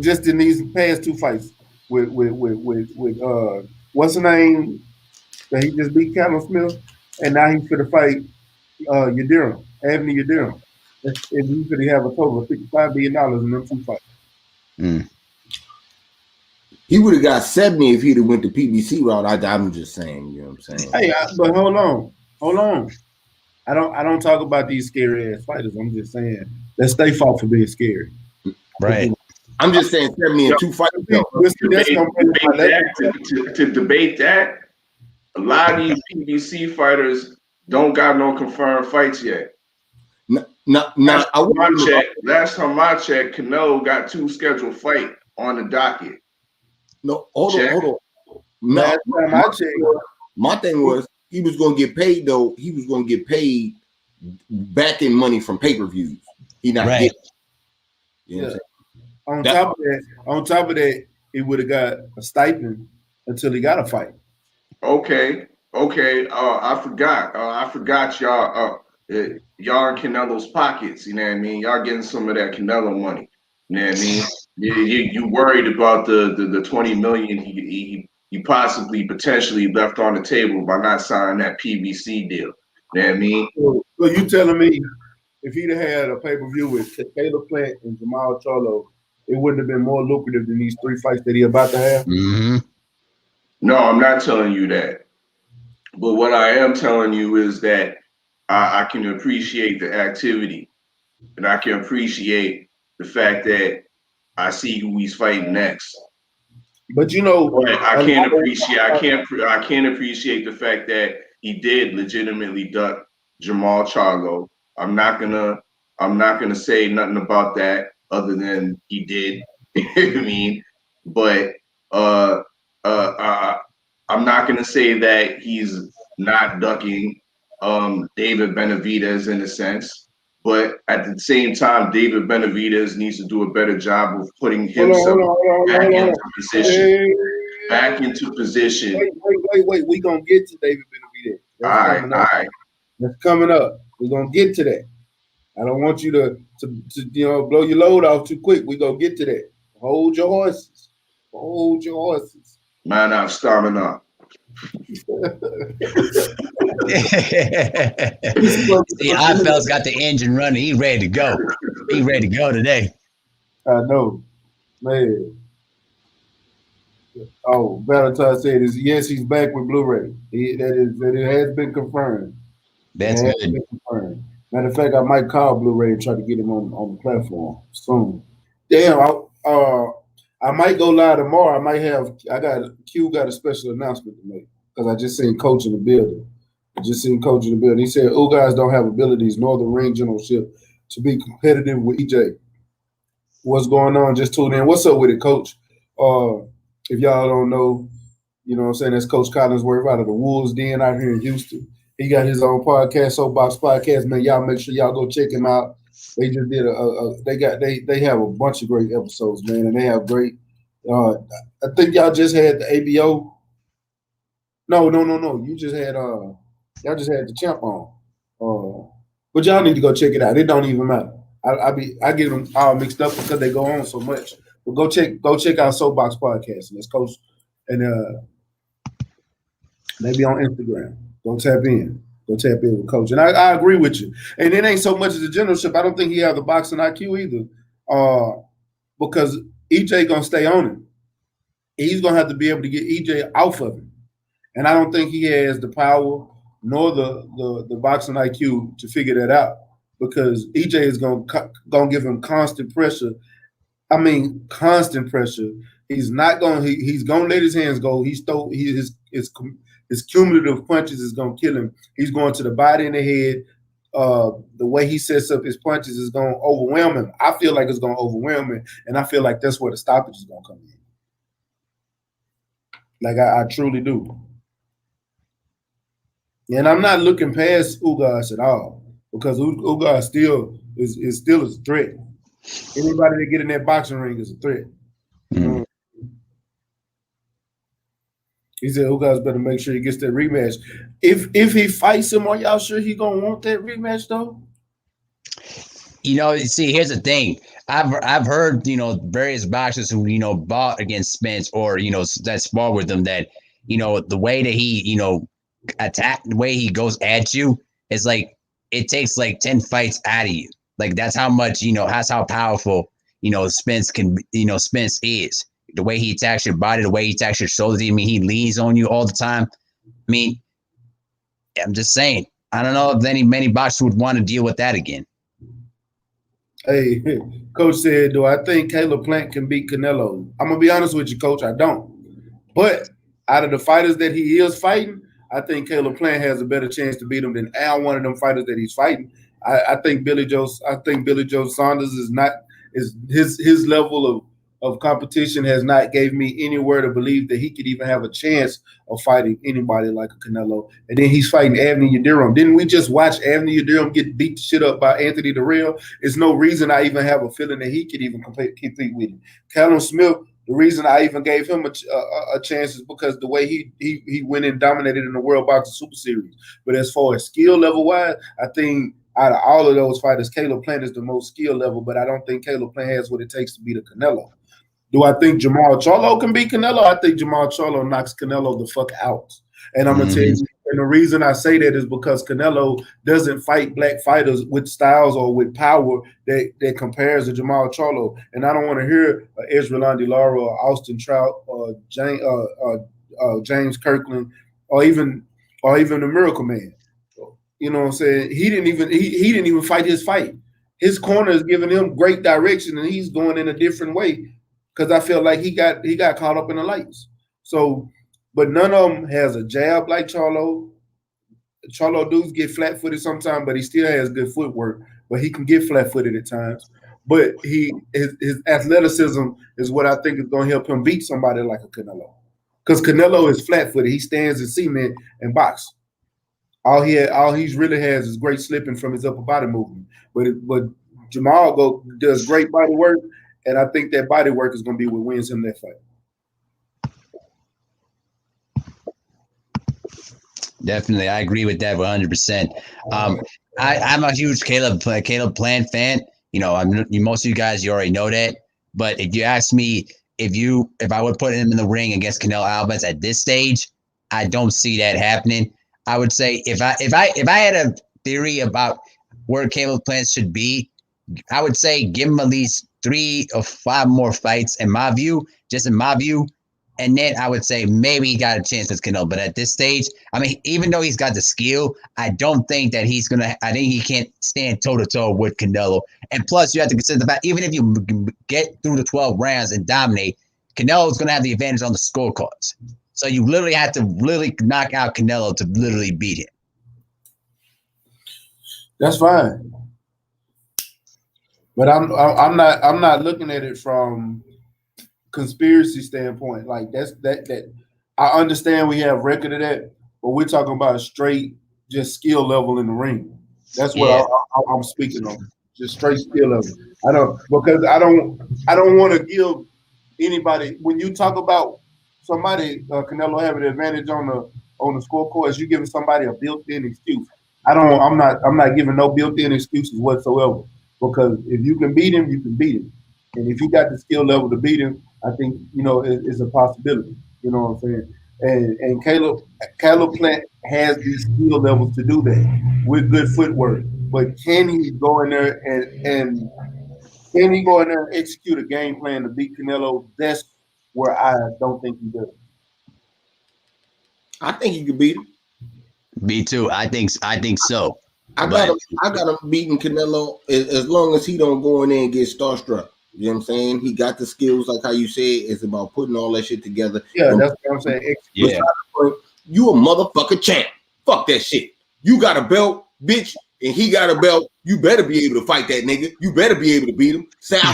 Just in these past 2 fights with what's the name that he just beat Callum Smith, and now he's finna fight Yildirim, Anthony Yildirim. And he's finna have a total of $55 million in them 2 fights. Mm. He would have got 70 if he'd have went the PBC route. I'm just saying, you know what I'm saying? Hey, but hold on. I don't talk about these scary ass fighters. I'm just saying that's their fault for being scary. Right. I'm just saying 70-2 fights. To debate that, a lot of these PBC fighters don't got no confirmed fights yet. Last time I checked, Canelo got 2 scheduled fights on the docket. No, hold on. Last time I checked, my thing was he was going to get paid though. He was going to get paid back in money from pay-per-views. He not getting. You know what I'm saying? On top of that, he would have got a stipend until he got a fight. Okay. I forgot y'all. Y'all in Canelo's pockets. You know what I mean? Y'all getting some of that Canelo money. You know what I mean? You worried about the 20 million he potentially left on the table by not signing that PBC deal. You know what I mean? So you telling me if he'd have had a pay-per-view with Caleb Plant and Jamal Charlo, it wouldn't have been more lucrative than these 3 fights that he about to have? Mm-hmm. No, I'm not telling you that. But what I am telling you is that I can appreciate the activity, and I can appreciate the fact that I see who he's fighting next. But you know, I can't appreciate the fact that he did legitimately duck Jamal Charlo. I'm not gonna say nothing about that other than he did. I mean, but I'm not gonna say that he's not ducking David Benevidez in a sense, but at the same time, David Benevidez needs to do a better job of putting himself back into position. Wait. We gonna get to David Benevidez. All right. That's coming up. We're gonna get to that. I don't want you to blow your load off too quick. We gonna get to that. Hold your horses. Man, I'm starting up. See, Ifel's got the engine running. He's ready to go. He's ready to go today. I know, man. Oh, Valentine said yes, he's back with Blu-ray. That it has been confirmed. That's good. Confirmed. Matter of fact, I might call Blu-ray and try to get him on the platform soon. Damn, I might go live tomorrow. Q got a special announcement to make because I just seen Coach in the building. He said Ugas don't have abilities nor the ring generalship to be competitive with EJ. What's going on? Just tune in. What's up with it, Coach? If y'all don't know, you know what I'm saying, that's Coach Collinsworth out of the Wolves Den out here in Houston. He got his own podcast, Soapbox Podcast. Man, y'all make sure y'all go check him out. They just did they have a bunch of great episodes, man, and they have great. I think y'all just had the ABO. No. You just had y'all just had the champ on. But y'all need to go check it out. It don't even matter. I get them all mixed up because they go on so much. But go check out Soapbox Podcast, and it's Coach, and maybe on Instagram. Go tap in with Coach. And I agree with you. And it ain't so much as a generalship. I don't think he have the boxing IQ either. Because EJ gonna stay on him. He's gonna have to be able to get EJ off of him. And I don't think he has the power nor the boxing IQ to figure that out. Because EJ is gonna give him constant pressure. I mean, constant pressure. He's not gonna. He's gonna let his hands go. His cumulative punches is gonna kill him. He's going to the body and the head. The way he sets up his punches is gonna overwhelm him. I feel like it's gonna overwhelm him, and I feel like that's where the stoppage is gonna come in. Like I truly do. And I'm not looking past Ugas at all because Ugas still is still a threat. Anybody that get in that boxing ring is a threat. Mm. He said Ugas better make sure he gets that rematch. If he fights him, are y'all sure he gonna want that rematch though? You know, see, here's the thing. I've heard, various boxers who, bought against Spence or, that spar with them that, the way that he, attack, the way he goes at you, is like it takes like 10 fights out of you. Like that's how much, that's how powerful, Spence is. The way he attacks your body, the way he attacks your shoulders. I mean, he leans on you all the time. I mean, I'm just saying, I don't know if many boxers would want to deal with that again. Hey, Coach said, do I think Caleb Plant can beat Canelo? I'm going to be honest with you, Coach, I don't. But out of the fighters that he is fighting, I think Caleb Plant has a better chance to beat him than one of them fighters that he's fighting. I think Billy Joe Saunders is his level of competition has not gave me anywhere to believe that he could even have a chance of fighting anybody like a Canelo. And then he's fighting Anthony Yildirim. Didn't we just watch Anthony Yildirim get beat the shit up by Anthony Dirrell? There's no reason I even have a feeling that he could even compete with him. Callum Smith, the reason I even gave him a chance is because the way he went and dominated in the World Boxing Super Series. But as far as skill level wise, I think out of all of those fighters, Caleb Plant is the most skill level, but I don't think Caleb Plant has what it takes to beat a Canelo. Do I think Jamal Charlo can beat Canelo? I think Jamal Charlo knocks Canelo the fuck out. And I'm going to tell you, and the reason I say that is because Canelo doesn't fight black fighters with styles or with power that compares to Jamal Charlo. And I don't want to hear Israel Andilara or Austin Trout or James Kirkland or even the Miracle Man. You know what I'm saying? He didn't even fight his fight. His corner is giving him great direction, and he's going in a different way. Because I feel like he got caught up in the lights. So, but none of them has a jab like Charlo. Charlo dudes get flat-footed sometimes, but he still has good footwork. But he can get flat-footed at times. But his athleticism is what I think is going to help him beat somebody like a Canelo. Because Canelo is flat-footed. He stands in cement and box. All he really has is great slipping from his upper body movement. But Jamal does great body work. And I think that body work is going to be what wins him that fight. Definitely. I agree with that 100%. I'm a huge Caleb Plant fan. You know, most of you guys, you already know that. But if you ask me if I would put him in the ring against Canelo Alvarez at this stage, I don't see that happening. I would say if I had a theory about where Caleb Plant should be, I would say give him at least 3 or 5 more fights in my view, and then I would say maybe he got a chance with Canelo. But at this stage, I mean, even though he's got the skill, I don't think that I think he can't stand toe-to-toe with Canelo. And plus, you have to consider the fact, even if you get through the 12 rounds and dominate, Canelo's going to have the advantage on the scorecards. So you literally have to really knock out Canelo to literally beat him. That's fine. But I'm not looking at it from conspiracy standpoint. Like that I understand we have record of that, but we're talking about straight just skill level in the ring. That's what I'm speaking on. Just straight skill level. I don't want to give anybody, when you talk about somebody Canelo having an advantage on the scorecards, you giving somebody a built-in excuse. I'm not giving no built-in excuses whatsoever. Because if you can beat him, you can beat him. And if you got the skill level to beat him, I think, you know, it's a possibility. You know what I'm saying? And Caleb Plant has these skill levels to do that with good footwork. But can he go in there and execute a game plan to beat Canelo? That's where I don't think he does. I think he could beat him. Me too. I think so. I got him beating Canelo as long as he don't go in there and get starstruck. You know what I'm saying? He got the skills, like how you said. It's about putting all that shit together. Yeah, that's what I'm saying. Yeah. You a motherfucking champ. Fuck that shit. You got a belt, bitch, and he got a belt. You better be able to fight that nigga. You better be able to beat him. Fuck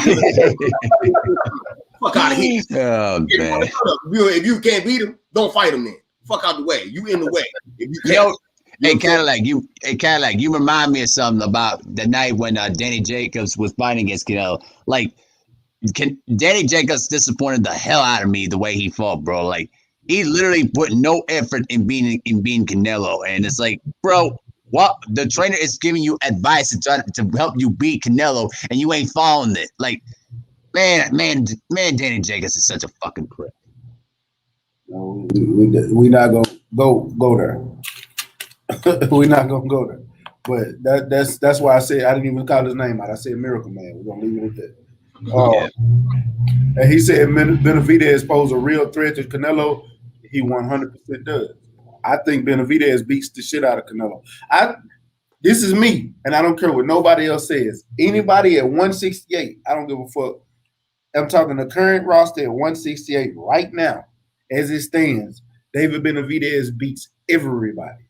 out of here. Oh, man. If you can't beat him, don't fight him then. Fuck out the way. You in the way. If you can't. Hey, Cadillac, you remind me of something about the night when Danny Jacobs was fighting against Canelo. Like, Danny Jacobs disappointed the hell out of me the way he fought, bro. Like, he literally put no effort in beating Canelo, and it's like, bro, what the trainer is giving you advice to try to help you beat Canelo, and you ain't following it. Like, man, Danny Jacobs is such a fucking prick. No, we not gonna go there. We're not gonna go there, but that's why I said I didn't even call his name out. I said Miracle Man. We're gonna leave it at that. And he said Benevidez posed a real threat to Canelo. He 100% does. I think Benevidez beats the shit out of Canelo. This is me, and I don't care what nobody else says. Anybody at 168, I don't give a fuck. I'm talking the current roster at 168 right now, as it stands. David Benevidez beats everybody.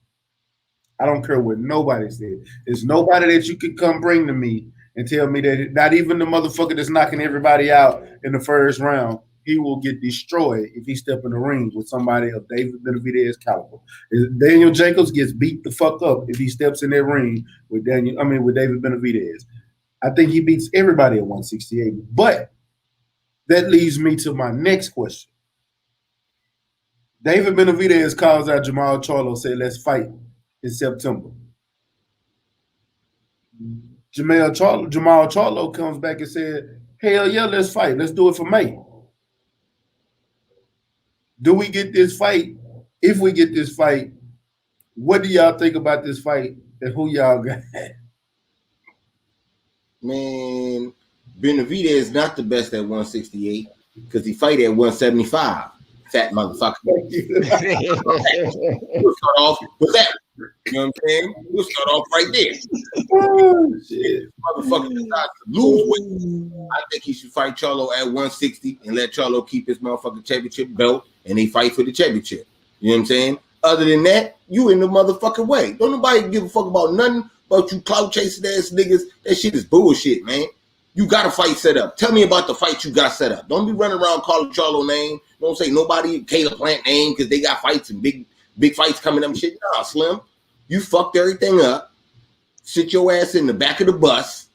I don't care what nobody says. There's nobody that you could come bring to me and tell me that not even the motherfucker that's knocking everybody out in the first round, he will get destroyed if he step in the ring with somebody of David Benevidez caliber. Daniel Jacobs gets beat the fuck up if he steps in that ring with David Benevidez. I think he beats everybody at 168. But that leads me to my next question. David Benevidez calls out Jamal Charlo, say, let's fight in September. Jamal Charlo comes back and said, hell yeah, let's fight. Let's do it for May. Do we get this fight? If we get this fight, what do y'all think about this fight and who y'all got? Man, Benevidez is not the best at 168 because he fight at 175. Fat motherfucker. We'll start off with that. You know what I'm saying? We'll start off right there. Oh, shit. Motherfucker decides to lose weight. I think he should fight Charlo at 160 and let Charlo keep his motherfucking championship belt and they fight for the championship. You know what I'm saying? Other than that, you in the motherfucking way. Don't nobody give a fuck about nothing about you clout chasing ass niggas. That shit is bullshit, man. You got a fight set up. Tell me about the fight you got set up. Don't be running around calling Charlo name. Don't say nobody Caleb Plant name because they got fights and big fights coming up and shit. Nah, Slim. You fucked everything up. Sit your ass in the back of the bus.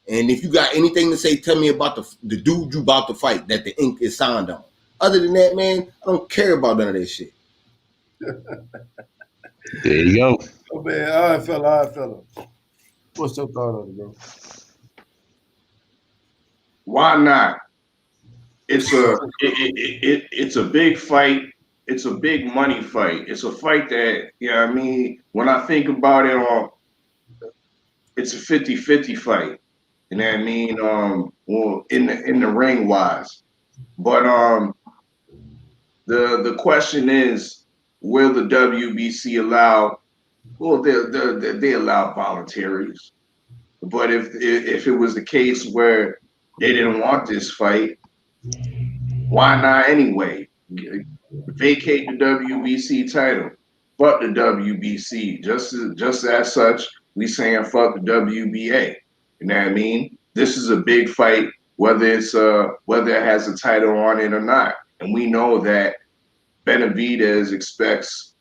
And if you got anything to say, tell me about the dude you about to fight that the ink is signed on. Other than that, man, I don't care about none of that shit. There you go. Oh, man, all right, fella. What's your thought on it, bro? Why not? It's a big fight. It's a big money fight. It's a fight that, you know what I mean, when I think about it, it's a 50-50 fight. You know what I mean? Well, in the ring wise. But the question is, will the WBC allow? Well, they allow voluntaries. But if it was the case where they didn't want this fight, why not anyway? Vacate the WBC title. Fuck the WBC. Just as such, we saying fuck the WBA. You know what I mean? This is a big fight, whether it has a title on it or not. And we know that Benevidez expects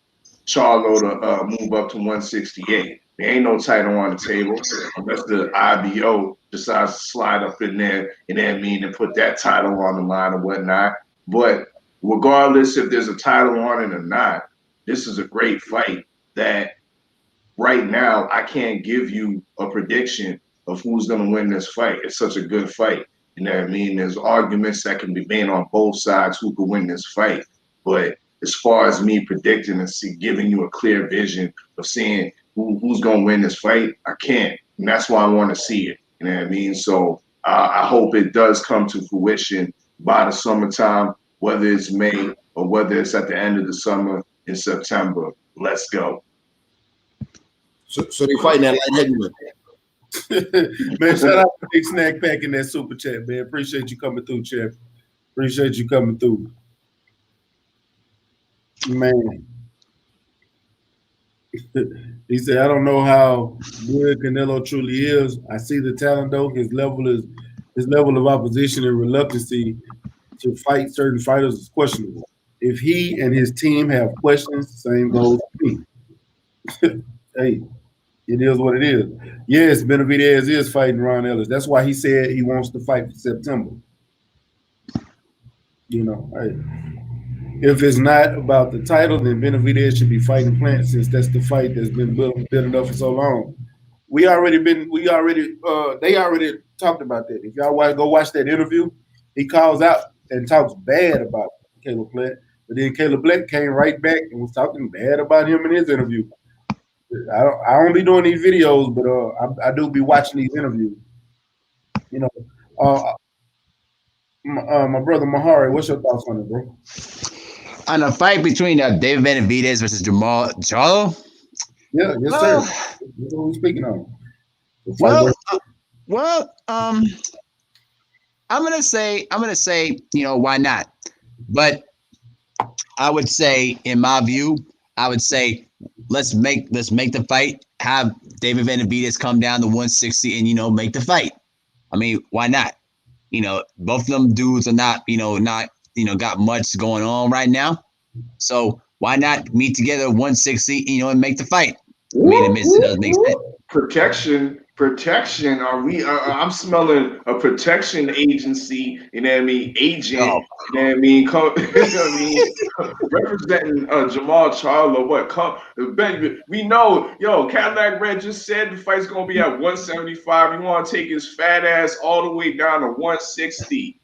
Charlo to move up to 168. There ain't no title on the table unless the IBO decides to slide up in there, and then mean to put that title on the line or whatnot. But regardless if there's a title on it or not, this is a great fight that right now I can't give you a prediction of who's going to win this fight. It's such a good fight. You know what I mean? There's arguments that can be made on both sides who could win this fight. But as far as me predicting and giving you a clear vision of seeing who's going to win this fight, I can't. And that's why I want to see it. You know what I mean? So I hope it does come to fruition by the summertime, whether it's May or whether it's at the end of the summer in September. Let's go. So they fighting that light heavyweight. Man, shout out to Big Snack Pack in that super chat, man. Appreciate you coming through, Chef. Appreciate you coming through. Man. He said, I don't know how good Canelo truly is. I see the talent though. His level of opposition and reluctancy to fight certain fighters is questionable. If he and his team have questions, same goes for me. Hey, it is what it is. Yes, Benevidez is fighting Ron Ellis. That's why he said he wants to fight for September. You know, hey. If it's not about the title, then Benevidez should be fighting Plant, since that's the fight that's been building up for so long. They already talked about that. If y'all want to go watch that interview, he calls out and talks bad about Caleb Plant, but then Caleb Plant came right back and was talking bad about him in his interview. I don't be doing these videos, but I do be watching these interviews. You know, my brother Mahari, what's your thoughts on it, bro? on a fight between David Benevidez versus Jamal Charlo. Yeah, yes, sir. That's what we're speaking on. I'm gonna say, why not? But I would say, in my view, I would say let's make the fight. Have David Benevidez come down to 160 and make the fight. I mean, why not? Both of them dudes are not got much going on right now. So why not meet together 160, and make the fight? I mean, it doesn't make sense. Protection. I'm smelling a protection agency. You know what I mean? Agent. Oh. You know what I mean? Representing Jamal Charlo. We know. Cadillac Red just said the fight's gonna be at 175. You want to take his fat ass all the way down to 160?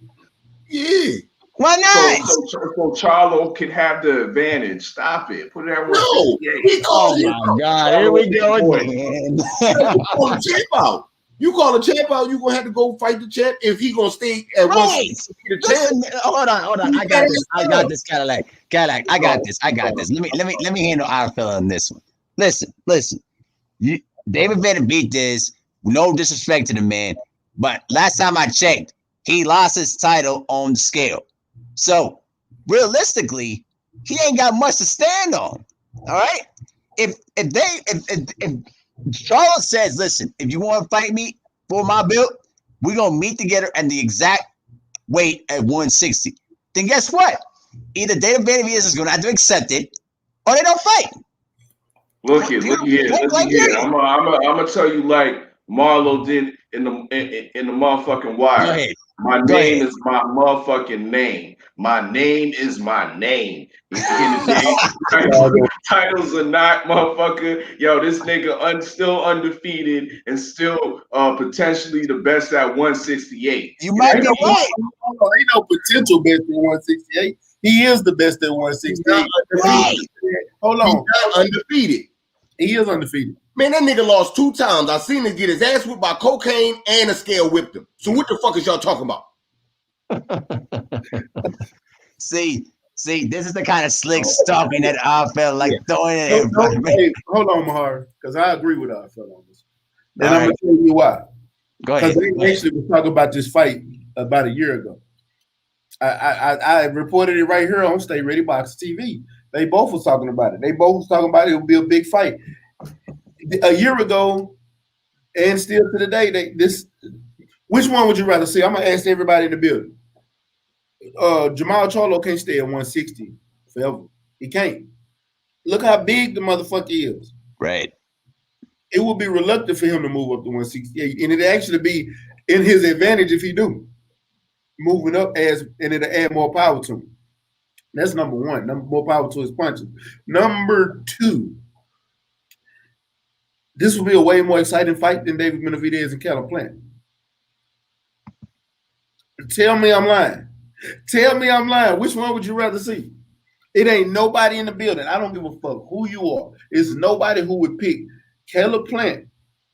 Yeah. Why not? So Charlo can have the advantage. Stop it. Put it at 168. Oh my God! Here we go again. You call the champ out. You gonna have to go fight the champ if he gonna stay at Right. the champ. Listen, hold on. I got this, Cadillac. I got this. Let me handle our fella on this one. Listen. David Benevidez, no disrespect to the man, but last time I checked, he lost his title on the scale. So realistically, he ain't got much to stand on. All right. If Charlo says, listen, if you want to fight me for my belt, we're gonna meet together at the exact weight at 160. Then guess what? Either David Benevidez is gonna have to accept it, or they don't fight. Look here. I'm gonna tell you like Marlo did in the motherfucking Wire. My name is my motherfucking name. My name is my name. Titles are not, motherfucker. Yo, this nigga still undefeated and still potentially the best at 168. You might be right. Ain't no potential best at 168. He is the best at 168. Right. Hold on. He's not undefeated. He is undefeated. Man, that nigga lost 2 times. I seen him get his ass whipped by cocaine and a scale whipped him. So what the fuck is y'all talking about? See, this is the kind of slick stalking that I felt like throwing at everybody. Hey, hold on, Mahar, because I agree with our fellow on this. And I'm going to tell you why. Go ahead. Because they actually was talking about this fight about a year ago. I reported it right here on StayReadyBoxingTV. They both was talking about it. They both was talking about it would be a big fight. A year ago, and still to the day, which one would you rather see? I'm gonna ask everybody in the building. Jamal Charlo can't stay at 160 forever. He can't. Look how big the motherfucker is. Right. It would be reluctant for him to move up to 168, and it'd actually be in his advantage if he do. Moving up and it'll add more power to him. That's number one. More power to his punches. Number two, this will be a way more exciting fight than David Benevidez and Caleb Plant. Tell me I'm lying. Tell me I'm lying. Which one would you rather see? It ain't nobody in the building. I don't give a fuck who you are. It's nobody who would pick Caleb Plant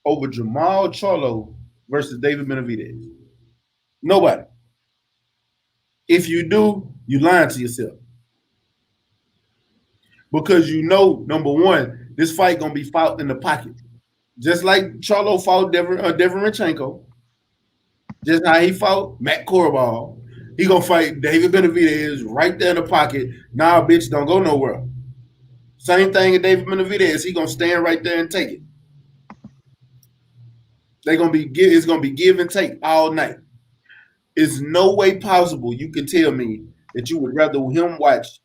over Jamal Charlo versus David Benevidez. Nobody. If you do, you lying to yourself. Because you know, number one, this fight gonna be fought in the pocket. Just like Charlo fought Deverenchenko. Just how he fought Matt Corrball. He gonna fight David Benevidez right there in the pocket. Nah, bitch, don't go nowhere. Same thing with David Benevidez. He gonna stand right there and take it. It's gonna be give and take all night. It's no way possible you can tell me that you would rather him watch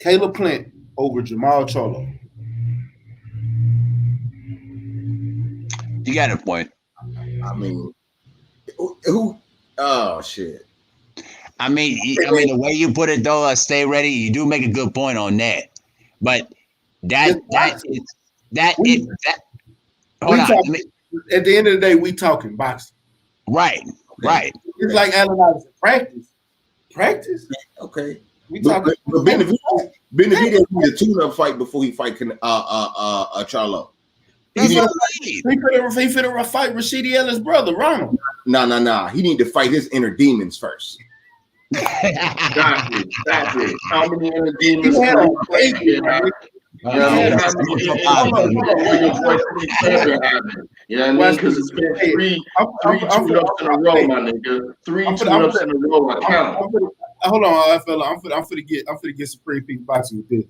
Caleb Plant over Jamal Charlo. You got a point. I mean, who? Oh shit. I mean, the way you put it though, stay ready. You do make a good point on that, but hold on. At the end of the day, we talking boxing. Right. It's like Allen practice. Practice? Okay. We talking. But Benevidez need a tune-up fight before he fight Charlo. He finna fight Rashidi Ellis' brother, Ronald. Nah. He need to fight his inner demons first. Exactly. How many He demons had a can baby. you know? You know what I mean? How many will your boy Steve Trevor having? You know what I mean? Because it's been three tune-ups in a row, my nigga. Three tune-ups in a row. I count. Hold on, fella. I'm finna get Supreme Peak boxing with this.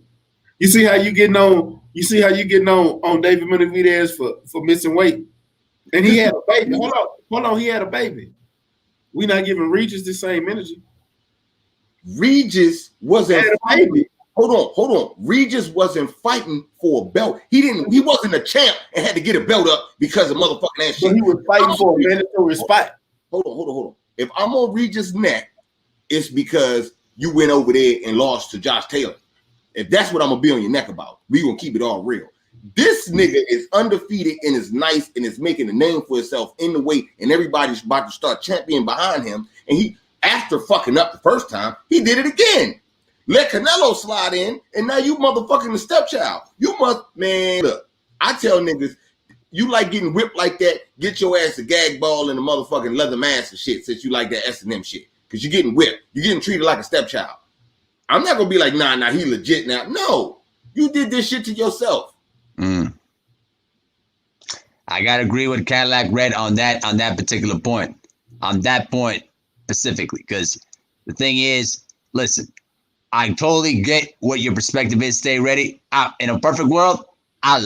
You see how you getting on? You see how you getting on David Benevidez for missing weight? And he had a baby. Hold on. He had a baby. We not giving Regis the same energy. Regis wasn't fighting. Hold on. Regis wasn't fighting for a belt. He wasn't a champ and had to get a belt up because of motherfucking ass shit. But he was fighting for a mandatory spot. Hold on. If I'm on Regis' neck, it's because you went over there and lost to Josh Taylor. If that's what I'm gonna be on your neck about, we gonna keep it all real. This nigga is undefeated and is nice and is making a name for himself in the weight, and everybody's about to start championing behind him. And he, after fucking up the first time, he did it again. Let Canelo slide in, and now you motherfucking the stepchild. You must, man, look, I tell niggas, you like getting whipped like that, get your ass a gag ball and a motherfucking leather mask and shit since you like that S&M shit. Because you're getting whipped. You're getting treated like a stepchild. I'm not going to be like, nah, he legit now. No, you did this shit to yourself. I got to agree with Cadillac Red on that particular point. On that point specifically. Because the thing is, listen, I totally get what your perspective is. Stay ready. In a perfect world, I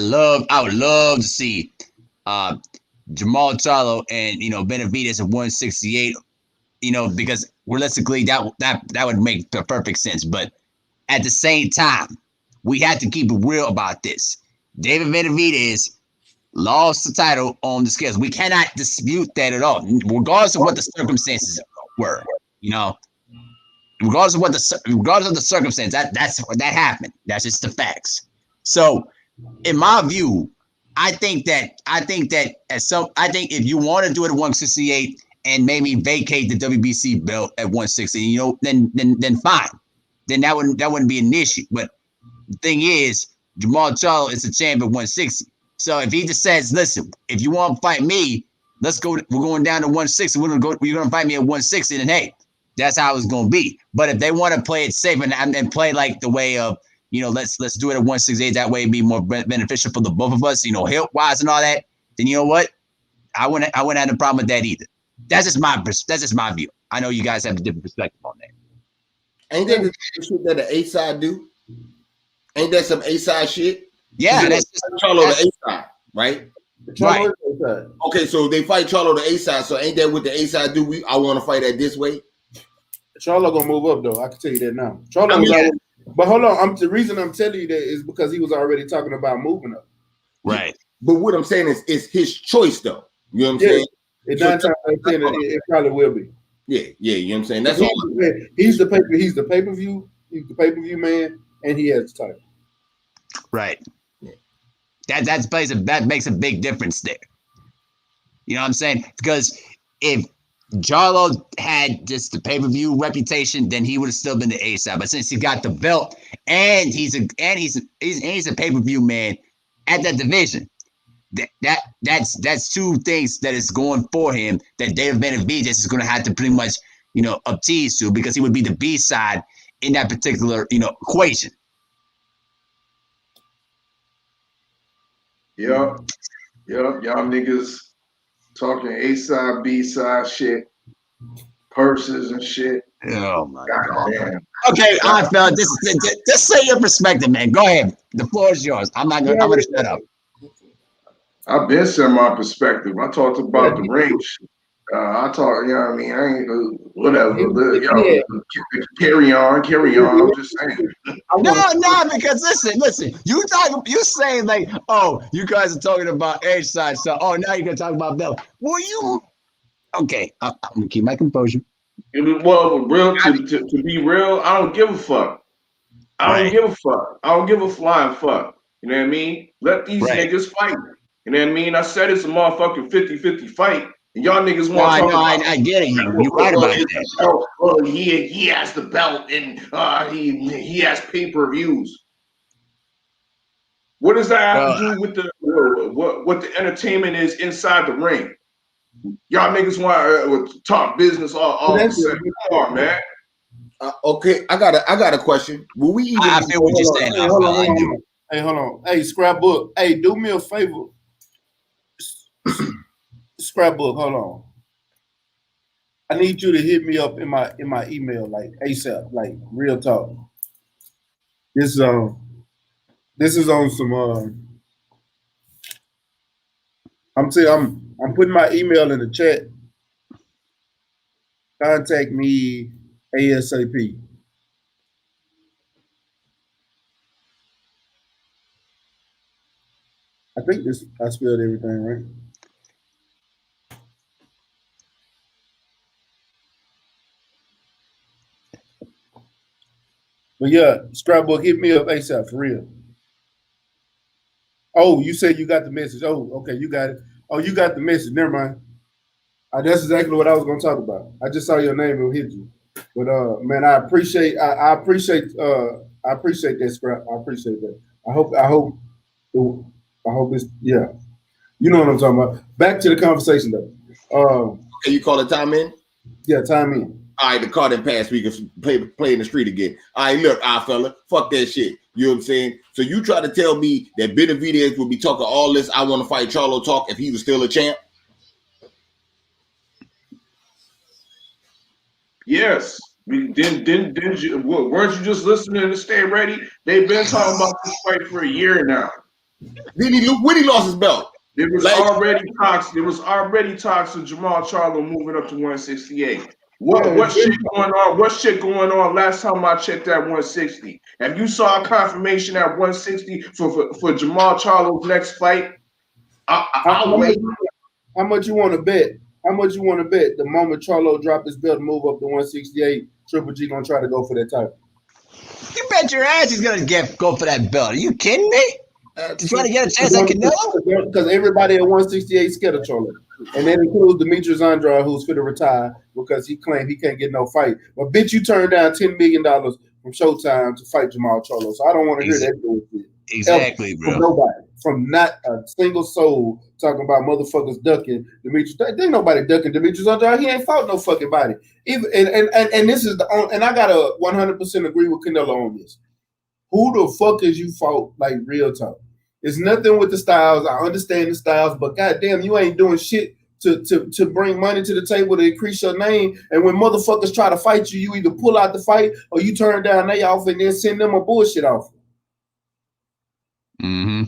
would love to see Jamal Charlo and Benevidez at 168. Because realistically, that would make the perfect sense. But at the same time, we have to keep it real about this. David Benevidez lost the title on the scales. We cannot dispute that at all, regardless of what the circumstances were. Regardless of the circumstance, that happened. That's just the facts. So, in my view, I think if you want to do it at 168 and maybe vacate the WBC belt at 160, then fine. Then that wouldn't be an issue. But the thing is, Jamal Charlo is a champ at 160. So if he just says, listen, if you want to fight me, let's go. We're going down to 160. You're going to fight me at 160, then hey, that's how it's going to be. But if they want to play it safe and play like the way of, let's do it at 168. That way it'd be more beneficial for the both of us, health wise and all that. Then you know what? I wouldn't have a problem with that either. That's just my view. I know you guys have a different perspective on that. Ain't that the shit that the A-side do? Ain't that some A-side shit? Yeah, that's just Charlo the A-side, right? Right. Okay, so they fight Charlo the A-side. So ain't that what the A-side do? I want to fight at this way. Charlo gonna move up though. I can tell you that now. Charlo was already, but hold on. The reason I'm telling you that is because he was already talking about moving up. Right. But what I'm saying is, it's his choice though. You know what I'm saying? It's 9 times out of 10, it probably will be. Yeah. You know what I'm saying? That's all. He's the pay-per-view. He's the pay-per-view man, and he has the title. Right. Yeah. That makes a big difference there. You know what I'm saying? Because if Charlo had just the pay-per-view reputation, then he would have still been the A side. But since he got the belt and he's a pay-per-view man at that division, that's two things that is going for him that David Benevidez is going to have to pretty much appease to, because he would be the B side in that particular equation. Yeah, y'all niggas talking A side, B side shit, purses and shit. Oh my God damn. Okay, I felt just say your perspective, man. Go ahead. The floor is yours. I'm gonna shut up. I've been saying my perspective. I talked about the rings. I talk, I ain't whatever. Carry on. I'm just saying. No, because listen. You saying like, oh, you guys are talking about edge side stuff. Oh, now you're gonna talk about belt. Well, okay. I'm gonna keep my composure. Well, to be real, I don't give a fuck. I don't give a fuck. I don't give a flying fuck. You know what I mean? Let these niggas fight. You know what I mean? I said it's a motherfucking 50-50 fight. And y'all niggas want to talk about I get it. You're right about that. Well, he has the belt and he has pay-per-views. What does that have to do with what the entertainment is inside the ring? Y'all niggas want to talk business all the same, man. Okay, I got a question. Will we even? I feel what you're saying. Hey, hold on. Hey, hold on. Hey, Scrapbook. Hey, do me a favor. Scrapbook, hold on. I need you to hit me up in my email like ASAP, like real talk. This is on some. I'm putting my email in the chat. Contact me ASAP. I think I spelled everything right. But yeah, Scrapbook, hit me up ASAP for real. Oh, you said you got the message. Oh, okay, you got it. Oh, you got the message. Never mind. That's exactly what I was gonna talk about. I just saw your name and hit you. But man, I appreciate that, Scrap. I appreciate that. I hope it's yeah. You know what I'm talking about. Back to the conversation though. Can you call it time in? Yeah, time in. All right, the car didn't pass. We can play in the street again. All right, look, fella, fuck that shit. You know what I'm saying? So you try to tell me that Benevidez would be talking all this I want to fight Charlo talk if he was still a champ? Yes. Didn't you? Weren't you just listening to Stay Ready? They've been talking about this fight for a year now. When he lost his belt? There was already talks. There was already talks of Jamal Charlo moving up to 168. What shit going on? What shit going on? Last time I checked at 160. Have you saw a confirmation at 160 for Jamal Charlo's next fight? I'll wait. How much you want to bet? How much you want to bet the moment Charlo drop his belt and move up to 168, Triple G gonna try to go for that title? You bet your ass he's gonna go for that belt. Are you kidding me? To try to get a chance at Canelo? Because everybody at 168 scared of Charlo. And that includes Demetrius Andrade, who's fit to retire because he claimed he can't get no fight. But bitch, you turned down $10 million from Showtime to fight Jamal Charlo. So I don't want to hear that bullshit. Exactly, bro. From nobody. From not a single soul talking about motherfuckers ducking Demetrius. There ain't nobody ducking Demetrius Andrade. He ain't fought no fucking body. Even and this is and I gotta 100% agree with Canelo on this. Who the fuck is you fought like real talk? It's nothing with the styles. I understand the styles, but goddamn, you ain't doing shit to bring money to the table to increase your name. And when motherfuckers try to fight you, you either pull out the fight or you turn down their offer and then send them a bullshit offer. Mm-hmm.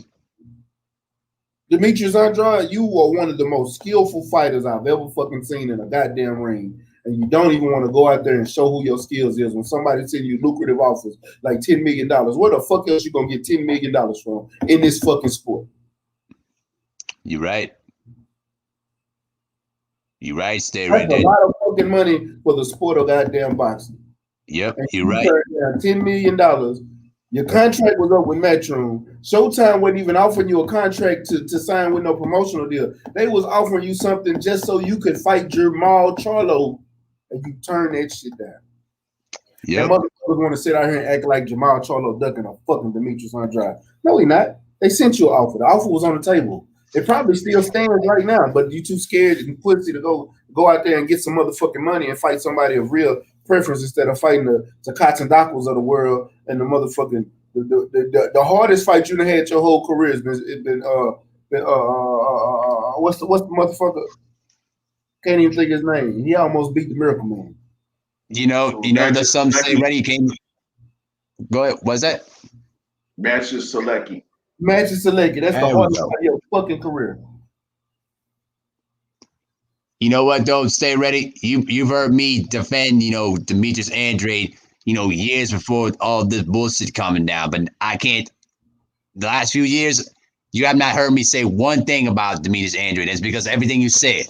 Demetrius Andrade, you are one of the most skillful fighters I've ever fucking seen in a goddamn ring. And you don't even want to go out there and show who your skills is when somebody send you lucrative offers like $10 million. Where the fuck else you gonna get $10 million from in this fucking sport? You're right. You're right. Stay right That's there. a lot of fucking money for the sport of goddamn boxing. Yep, And you're right. $10 million. Your contract was up with Matchroom. Showtime wasn't even offering you a contract to sign with no promotional deal. They was offering you something just so you could fight Jamal Charlo, and you turn that shit down. Yeah. And motherfuckers want to sit out here and act like Jamal Charlo ducking a fucking Demetrius Andrade. No, he not. They sent you an offer. The offer was on the table. It probably still stands right now, but you too scared and pussy to go out there and get some motherfucking money and fight somebody of real preference instead of fighting the Katandakwas of the world and the motherfucking the hardest fight you done had your whole career has been what's the motherfucker? Can't even think his name. He almost beat the Miracle Man. You know, there's some Stay Ready came. Go ahead. What's that? Matches Selecki. Matches Selecki. That's the hardest fight of your fucking career. You know what, though? Stay ready. You've heard me defend, Demetrius Andrade, years before all this bullshit coming down. But I can't. The last few years, you have not heard me say one thing about Demetrius Andrade. That's because of everything you said.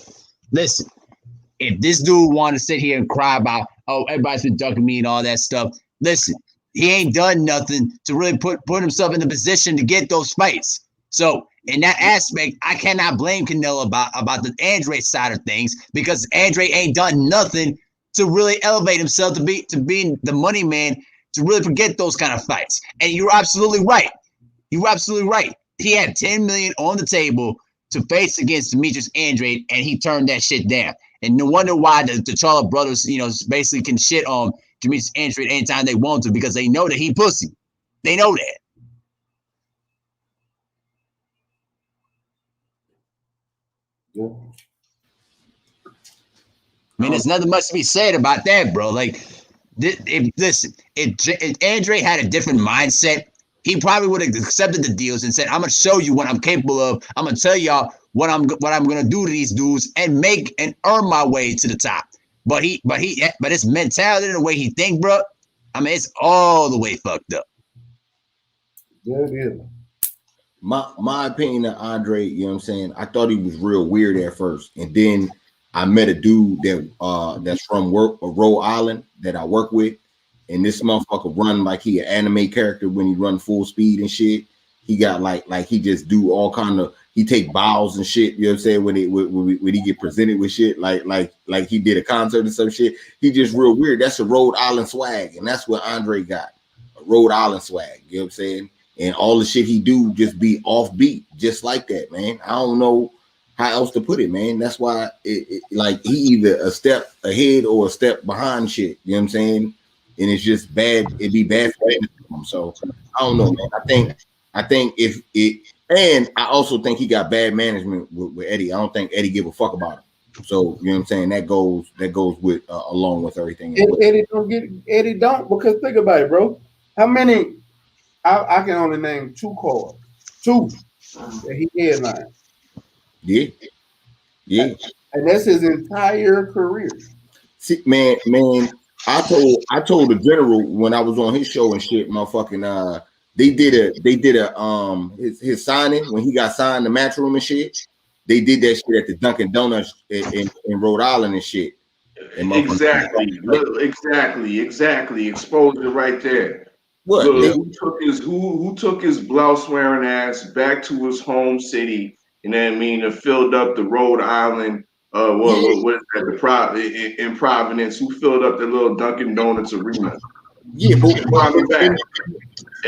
Listen, if this dude want to sit here and cry about, oh, everybody's been ducking me and all that stuff, listen, he ain't done nothing to really put himself in the position to get those fights. So in that aspect, I cannot blame Canelo about the Andrade side of things because Andrade ain't done nothing to really elevate himself to being the money man to really forget those kind of fights. And you're absolutely right. You're absolutely right. He had $10 million on the table to face against Demetrius Andrade, and he turned that shit down. And no wonder why the Charlo brothers, basically can shit on, Demetrius Andrade anytime they want to because they know that he pussy. They know that. Yeah. I mean, there's nothing much to be said about that, bro. Like, if Andre had a different mindset, he probably would have accepted the deals and said, "I'm gonna show you what I'm capable of. I'm gonna tell y'all what I'm gonna do to these dudes and make and earn my way to the top." But his mentality and the way he think, bro, I mean, it's all the way fucked up. Yeah, it is. My opinion of Andre, you know what I'm saying? I thought he was real weird at first, and then I met a dude that that's from Rhode Island that I work with, and this motherfucker run like he an anime character when he run full speed and shit. He got like he just do all kind of, he take bows and shit, you know what I'm saying, when he get presented with shit, like he did a concert and some shit. He just real weird. That's a Rhode Island swag, and that's what Andre got, a Rhode Island swag, you know what I'm saying? And all the shit he do just be offbeat, just like that, man. I don't know how else to put it, man. That's why like he either a step ahead or a step behind shit, you know what I'm saying? And it's just bad. It'd be bad for him. So I don't know, man. I think if it, and I also think he got bad management with Eddie. I don't think Eddie give a fuck about him. So you know what I'm saying? That goes with along with everything. Eddie don't, because think about it, bro. How many? I can only name two that he headlined. Yeah, and that's his entire career. See, man, I told the general when I was on his show and shit, motherfucking they did a his signing when he got signed the Matchroom and shit. They did that shit at the Dunkin' Donuts in Rhode Island and shit. And Exactly. Exposed it right there. What? Look, who took his blouse wearing ass back to his home city, you know what I mean, and filled up the Rhode Island, what is that, in Providence, who filled up the little Dunkin' Donuts arena. Yeah, but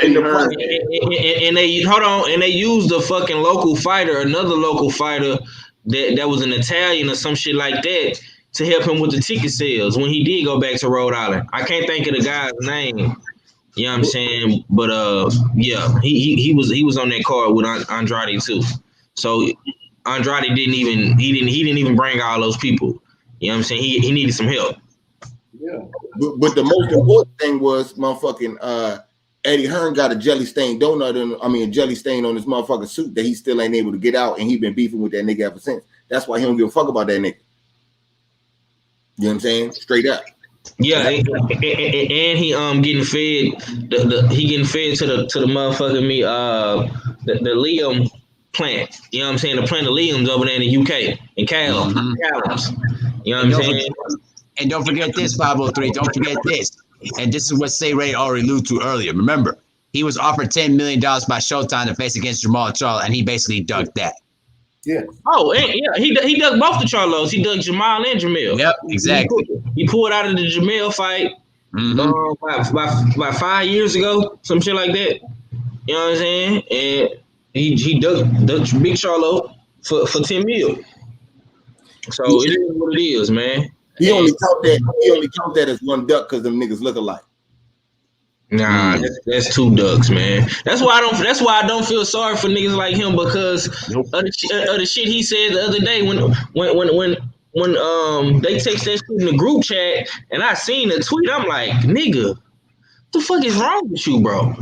and they hold on, and they used a fucking local fighter, another local fighter that was an Italian or some shit like that, to help him with the ticket sales when he did go back to Rhode Island. I can't think of the guy's name. You know what I'm saying? But yeah, he was on that card with Andrade too. So Andrade didn't even bring all those people. You know what I'm saying? He needed some help. Yeah. But the most important thing was motherfucking Eddie Hearn got a jelly stain a jelly stain on his motherfucking suit that he still ain't able to get out, and he been beefing with that nigga ever since. That's why he don't give a fuck about that nigga. You know what I'm saying? Straight up. Yeah, and he getting fed he getting fed to the motherfucking the Liam plant. You know what I'm saying? The plant of Liam's over there in the UK in Callum. You know what I'm saying? And don't forget this, 503. Don't forget this. And this is what Say Ray already alluded to earlier. Remember, he was offered $10 million by Showtime to face against Jamal Charlo, and he basically ducked that. Yeah. Oh, and yeah, he dug both the Charlos. He dug Jamal and Jamil. Yep, exactly. He pulled out of the Jamil fight about 5 years ago, some shit like that. You know what I'm saying? And he dug Big Charlo for $10 million. So it is what it is, man. He only count that as one duck because them niggas look alike. Nah, that's two ducks, man. That's why I don't feel sorry for niggas like him, because of the shit he said the other day when they text that shit in the group chat and I seen the tweet. I'm like, nigga, what the fuck is wrong with you, bro?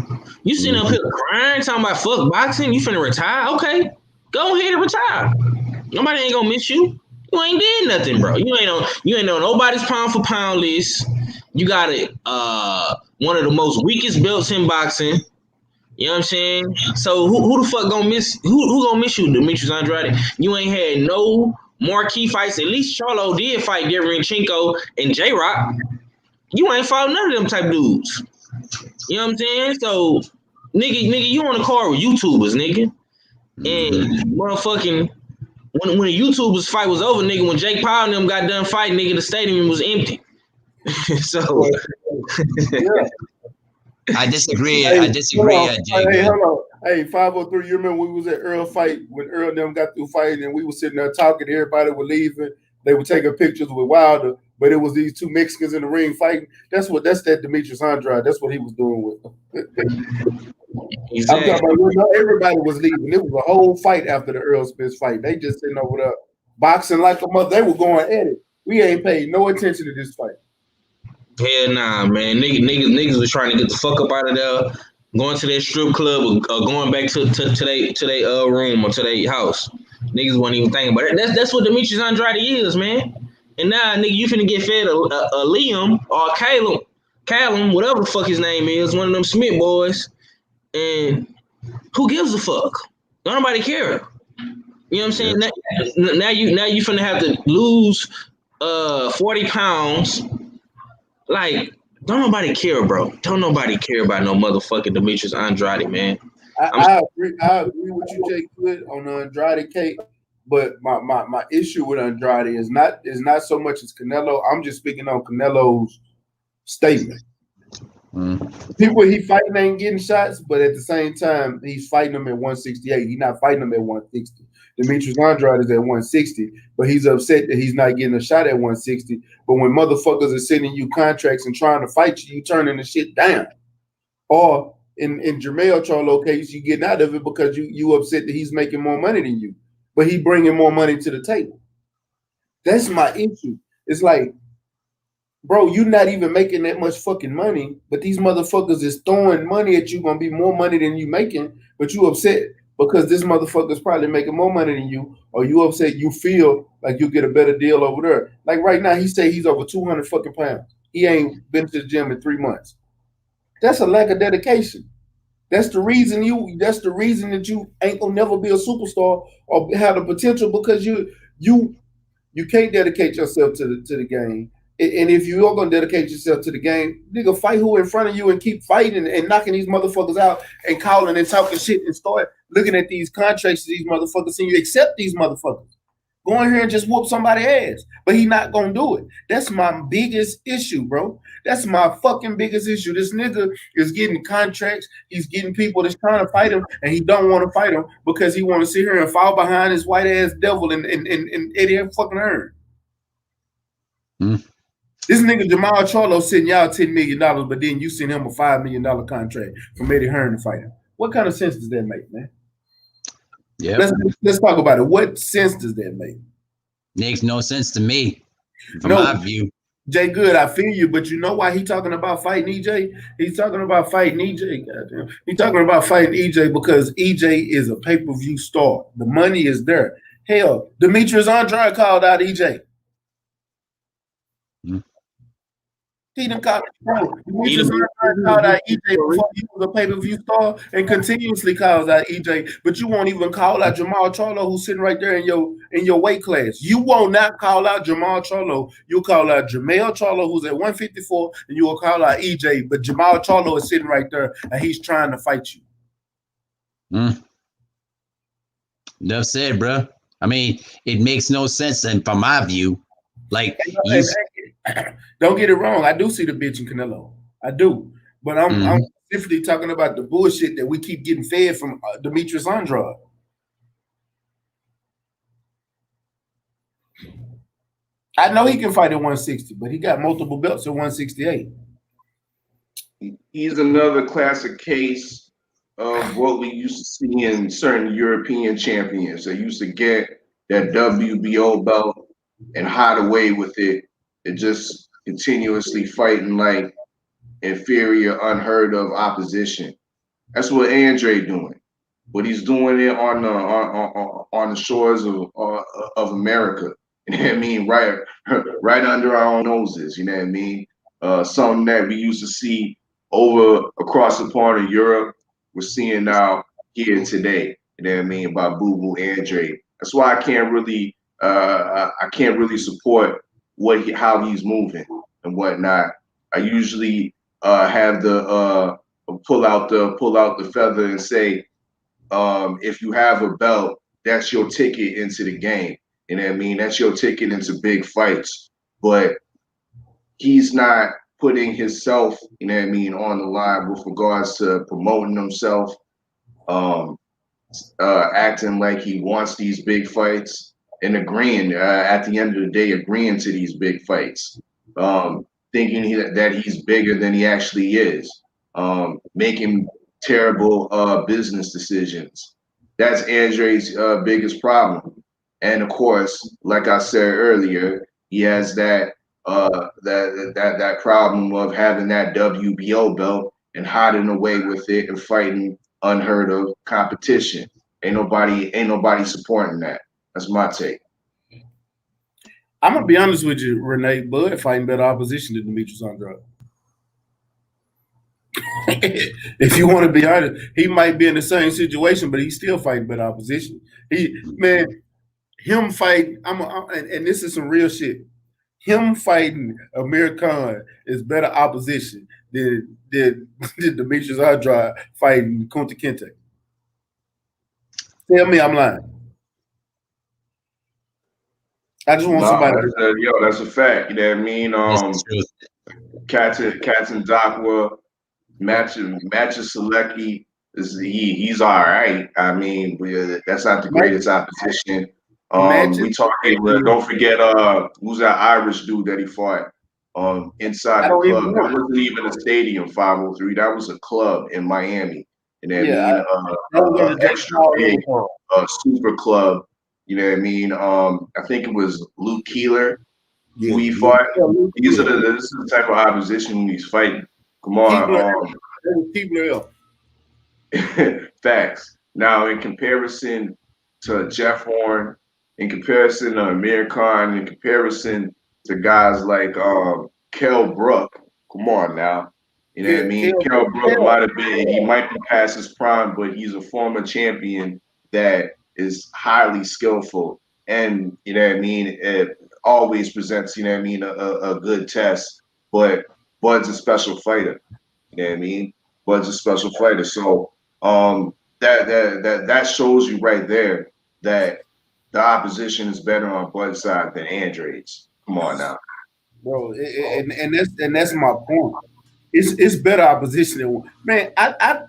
You sitting up here crying, talking about fuck boxing, you finna retire? Okay, go ahead and retire. Nobody ain't gonna miss you. You ain't did nothing, bro. You ain't on nobody's pound for pound list. You got one of the most weakest belts in boxing. You know what I'm saying? So who the fuck gonna miss? Who gonna miss you, Demetrius Andrade? You ain't had no marquee fights. At least Charlo did fight Derevyanchenko and J-Rock. You ain't fought none of them type dudes. You know what I'm saying? So nigga, you on the card with YouTubers, nigga. And motherfucking when the YouTubers fight was over, nigga, when Jake Paul and them got done fighting, nigga, the stadium was empty. So I disagree. Hey, hold on. Hey, 503, you remember we was at Earl fight when Earl and them got through fighting and we was sitting there talking, everybody was leaving. They were taking pictures with Wilder. but it was these two Mexicans in the ring fighting. That's that Demetrius Andrade. That's what he was doing with. Exactly. I'm talking about everybody was leaving. It was a whole fight after the Earl Spence fight. They just sitting over there boxing like a mother. They were going at it. We ain't paid no attention to this fight. Hell nah, man. Niggas was trying to get the fuck up out of there, going to their strip club or going back to their room or to their house. Niggas wasn't even thinking about it. That's what Demetrius Andrade is, man. And now, nigga, you finna get fed a Liam or a Callum, whatever the fuck his name is, one of them Smith boys. And who gives a fuck? Don't nobody care. You know what I'm saying? Now you finna have to lose 40 pounds. Like, don't nobody care, bro. Don't nobody care about no motherfucking Demetrius Andrade, man. I agree with you, Jay Good, on the Andrade case. But my issue with Andrade is not so much as Canelo. I'm just speaking on Canelo's statement. People he fighting ain't getting shots, but at the same time, he's fighting them at 168. He's not fighting them at 160. Demetrius Andrade is at 160, but he's upset that he's not getting a shot at 160. But when motherfuckers are sending you contracts and trying to fight you, you turning the shit down. Or in Jermell Charlo case, you getting out of it because you upset that he's making more money than you, but he bringing more money to the table. That's my issue. It's like, bro, you not even making that much fucking money, but these motherfuckers is throwing money at you, gonna be more money than you making, but you upset because this motherfucker's probably making more money than you, or you upset you feel like you get a better deal over there. Like right now, he say he's over 200 fucking pounds. He ain't been to the gym in 3 months. That's a lack of dedication. That's the reason that you ain't gonna never be a superstar or have the potential, because you can't dedicate yourself to the game. And if you are gonna dedicate yourself to the game, nigga, fight who in front of you and keep fighting and knocking these motherfuckers out and calling and talking shit and start looking at these contracts of these motherfuckers and you accept these motherfuckers. Go in here and just whoop somebody's ass. But he not gonna do it. That's my biggest issue, bro. That's my fucking biggest issue. This nigga is getting contracts. He's getting people that's trying to fight him, and he don't want to fight him because he want to sit here and fall behind his white ass devil and Eddie fucking Hearn. This nigga Jamal Charlo sending y'all $10 million, but then you send him a $5 million contract from Eddie Hearn to fight him. What kind of sense does that make, man? Yeah. Let's talk about it. What sense does that make? Makes no sense to me, from my view. Jay Good, I feel you, but you know why he talking about fighting EJ? He's talking about fighting EJ. Goddamn. He's talking about fighting EJ because EJ is a pay-per-view star. The money is there. Hell, Demetrius Andrade called out EJ. He done called out EJ before he was a pay-per-view star and continuously calls out EJ, but you won't even call out Jamal Charlo, who's sitting right there in your weight class. You will not call out Jamal Charlo. You'll call out Jermell Charlo, who's at 154, and you will call out EJ, but Jamal Charlo is sitting right there and he's trying to fight you. Enough said, bro. I mean, it makes no sense, and from my view, like don't get it wrong. I do see the bitch in Canelo. I do. But I'm specifically talking about the bullshit that we keep getting fed from Demetrius Andrade. I know he can fight at 160, but he got multiple belts at 168. He's another classic case of what we used to see in certain European champions. They used to get that WBO belt and hide away with it and just continuously fighting like inferior, unheard of opposition. That's what Andre doing, but he's doing it on the shores of America. You know what I mean? Right under our own noses. You know what I mean? Something that we used to see over across the pond in Europe, we're seeing now here today. You know what I mean? By Boo Boo Andre. That's why I can't really support how he's moving and whatnot. I usually have the pull out the feather and say, if you have a belt, that's your ticket into the game. You know what I mean? That's your ticket into big fights. But he's not putting himself, you know what I mean, on the line with regards to promoting himself, acting like he wants these big fights. and agreeing at the end of the day, agreeing to these big fights, thinking that he's bigger than he actually is, making terrible business decisions. That's Andre's biggest problem. And of course, like I said earlier, he has that problem of having that WBO belt and hiding away with it and fighting unheard of competition. Ain't nobody supporting that. That's my take. I'm gonna be honest with you, Renee. Bud fighting better opposition than Demetrius Andrade. If you want to be honest, he might be in the same situation, but he's still fighting better opposition. Him fighting. And this is some real shit. Him fighting Amir Khan is better opposition than Demetrius Andrade fighting Kunta Kinte. Tell me I'm lying. I just want somebody. That's a fact. You know what I mean? Cats and Dakwa, matches Selecki. He's all right. I mean, that's not the greatest opposition. We talking. Don't forget, who's that Irish dude that he fought inside the club? That wasn't even a stadium. 503. That was a club in Miami. And then extra big super club. You know what I mean? I think it was Luke Keeler who he fought. This is the type of opposition he's fighting. Come on. Facts. Now, in comparison to Jeff Horn, in comparison to Amir Khan, in comparison to guys like Kell Brook, come on now. You know what I mean? Kell Brook might be past his prime, but he's a former champion that is highly skillful. And, you know what I mean, it always presents, you know what I mean, a good test. But Bud's a special fighter. You know what I mean? Bud's a special fighter. So that shows you right there that the opposition is better on Bud's side than Andre's. Come on now. Bro, and that's my point. It's better opposition than man. I'd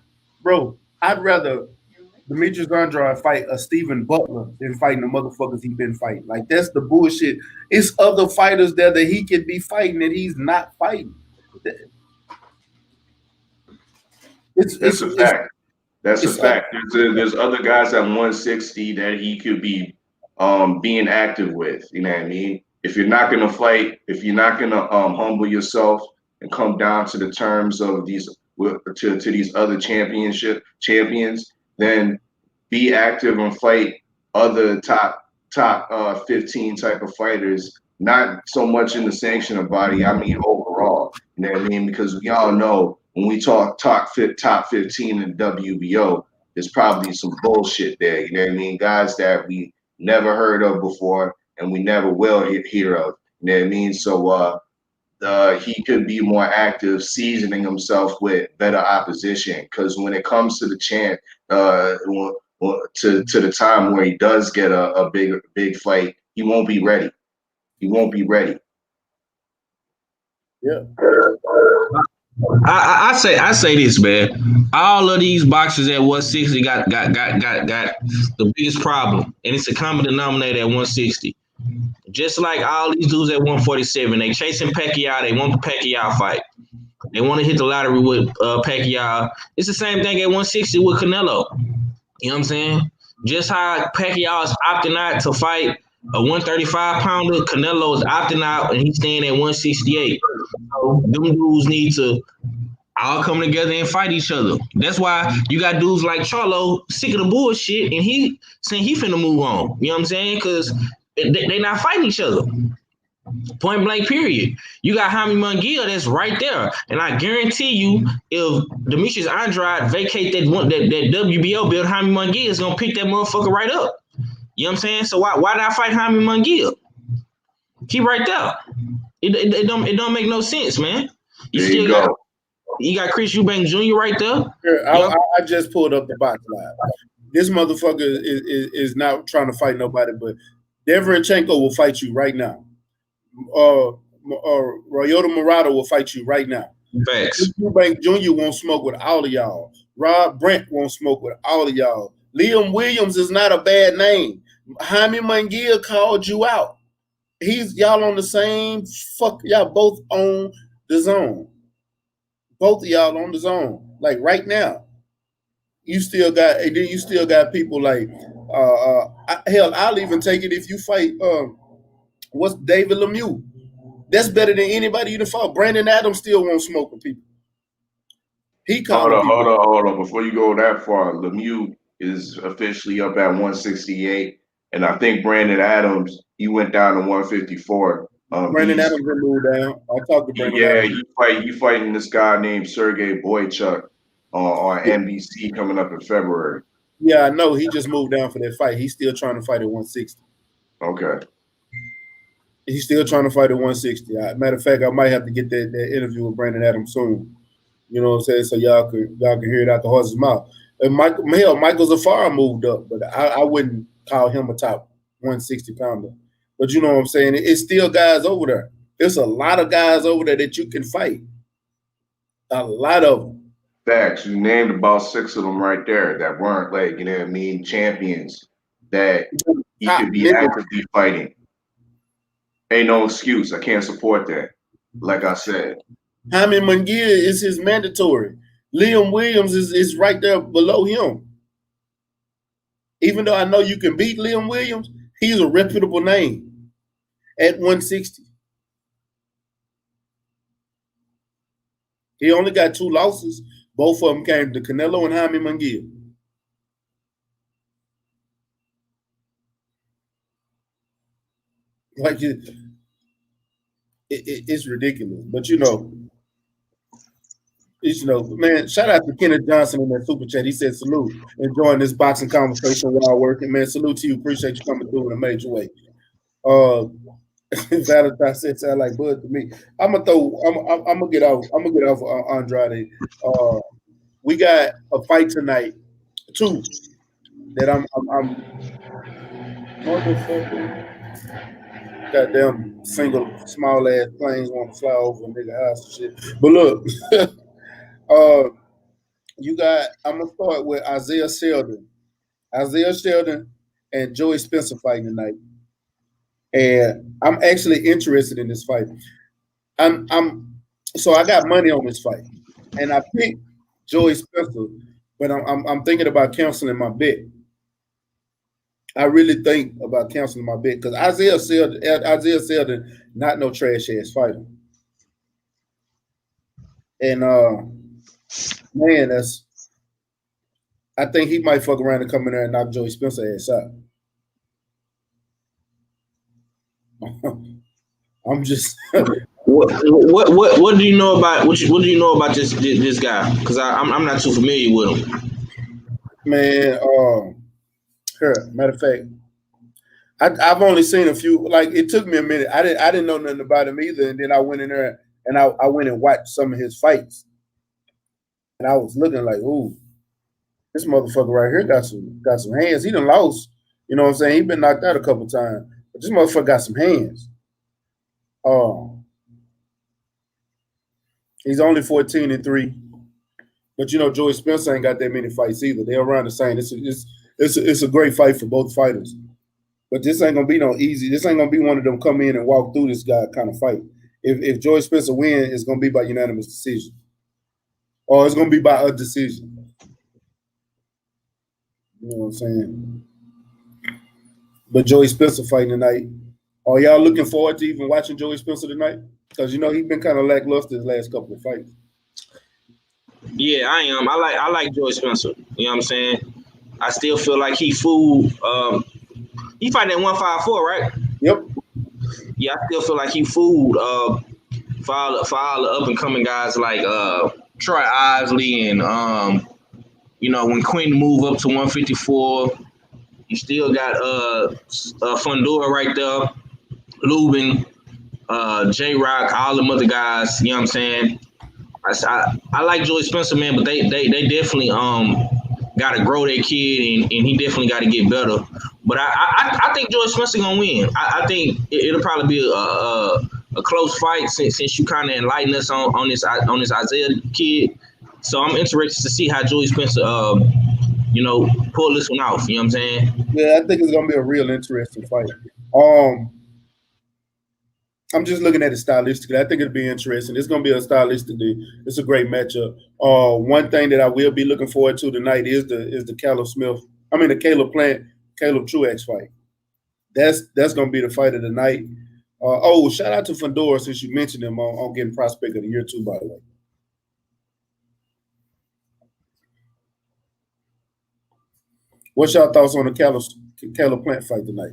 rather Demetrius Andrade fight a Stephen Butler than fighting the motherfuckers he's been fighting. Like, that's the bullshit. It's other fighters there that he could be fighting that he's not fighting. That's a fact. That's a fact. There's other guys at 160 that he could be being active with. You know what I mean? If you're not gonna fight, if you're not gonna humble yourself and come down to the terms of these to these other champions, then be active and fight other top 15 type of fighters. Not so much in the sanctioning body. I mean overall. You know what I mean? Because we all know when we talk top 15 in WBO, there's probably some bullshit there. You know what I mean? Guys that we never heard of before and we never will hear of. You know what I mean? So he could be more active, seasoning himself with better opposition. Because when it comes to the champ, to the time where he does get a big fight, he won't be ready. He won't be ready. Yeah. I say this, man. All of these boxers at 160 got the biggest problem, and it's a common denominator at 160. Just like all these dudes at 147, they chasing Pacquiao. They want the Pacquiao fight. They want to hit the lottery with Pacquiao. It's the same thing at 160 with Canelo. You know what I'm saying? Just how Pacquiao is opting out to fight a 135-pounder, Canelo is opting out, and he's staying at 168. So them dudes need to all come together and fight each other. That's why you got dudes like Charlo sick of the bullshit, and he saying he finna move on. You know what I'm saying? Because they not fighting each other. Point blank, period. You got Jaime Munguia that's right there. And I guarantee you, if Demetrius Andrade vacate that WBO belt, Jaime Munguia is going to pick that motherfucker right up. You know what I'm saying? So why not fight Jaime Munguia? Keep right there. It don't make no sense, man. You got Chris Eubank Jr. right there. I just pulled up the box live. This motherfucker is not trying to fight nobody, but Deverenchenko will fight you right now. Ryota Murata will fight you right now. Facts. Eubank Jr. won't smoke with all of y'all. Rob Brent won't smoke with all of y'all. Liam Williams is not a bad name. Jaime Munguia called you out. Y'all on the same y'all both on the zone. Both of y'all on the zone. Like right now. You still got people like hell, I'll even take it if you fight what's David Lemieux. That's better than anybody you done fought. Brandon Adams still won't smoke with people. Hold on. Before you go that far, Lemieux is officially up at 168. And I think Brandon Adams, he went down to 154. Brandon Adams will move down. I talked to Brandon Adams. You fighting this guy named Sergey Boychuk on NBC coming up in February. Yeah, I know. He just moved down for that fight. He's still trying to fight at 160. Okay. He's still trying to fight at 160. Matter of fact, I might have to get that interview with Brandon Adams soon. You know what I'm saying? So y'all can hear it out the horse's mouth. And Michael Zafar moved up, but I wouldn't call him a top 160 pounder. But you know what I'm saying? It's still guys over there. There's a lot of guys over there that you can fight. A lot of them. Facts. You named about 6 of them right there that weren't like, you know what I mean, champions that he could be actively fighting. Ain't no excuse. I can't support that. Like I said. Jaime Munguia is his mandatory. Liam Williams is right there below him. Even though I know you can beat Liam Williams, he's a reputable name at 160. He only got 2 losses. Both of them came to Canelo and Jaime Munguia. Like it's ridiculous. But you know, man, shout out to Kenneth Johnson in that super chat. He said, salute. Enjoying this boxing conversation while working. Man, salute to you. Appreciate you coming through in a major way. Valentine said sound like Bud to me. I'm gonna get off Andrade. We got a fight tonight, 2 that I'm goddamn single small ass planes want to fly over a nigga house and shit. But look, I'm gonna start with Isaiah Sheldon and Joey Spencer fighting tonight. And I'm actually interested in this fight. So I got money on this fight, and I picked Joey Spencer, but I'm thinking about canceling my bet. I really think about canceling my bet because Isaiah Sheldon, not no trash ass fighter, and man, I think he might fuck around and come in there and knock Joey Spencer ass out. I'm just what do you know about what do you know about this guy? Because I'm not too familiar with him. Man, here, matter of fact, I've only seen a few. Like it took me a minute. I didn't know nothing about him either, and then I went in there and I went and watched some of his fights, and I was looking like, ooh, this motherfucker right here got some hands. He done lost. You know what I'm saying? He been knocked out a couple times. This motherfucker got some hands. He's only 14-3, but you know Joey Spencer ain't got that many fights either. They're around the same. It's a great fight for both fighters, but this ain't gonna be no easy. This ain't gonna be one of them come in and walk through this guy kind of fight. If Joey Spencer wins, it's gonna be by unanimous decision, or it's gonna be by a decision. You know what I'm saying? But Joey Spencer fighting tonight. Are y'all looking forward to even watching Joey Spencer tonight? Because you know he's been kind of lackluster his last couple of fights. Yeah, I am. I like Joey Spencer. You know what I'm saying? I still feel like he fooled. He fighting at 154, right? Yep. Yeah, I still feel like he fooled for all the up and coming guys like Troy Isley and you know when Quinn moved up to 154. You still got Fundora right there, Lubin, J-Rock, all them other guys. You know what I'm saying? I like Joey Spencer, man, but they definitely got to grow their kid and he definitely got to get better. But I think Joey Spencer gonna win. I think it'll probably be a close fight since you kind of enlightened us on this Isaiah kid. So I'm interested to see how Joey Spencer you pull this one off. You know what I'm saying? Yeah, I think it's gonna be a real interesting fight. I'm just looking at it stylistically. I think it'll be interesting. It's gonna be a stylistically. It's a great matchup. One thing that I will be looking forward to tonight is the Caleb Plant, Caleb Truax fight. That's gonna be the fight of the night. Shout out to Fedora since you mentioned him on getting prospect of the year too, by the way. What's your thoughts on the Caleb Plant fight tonight?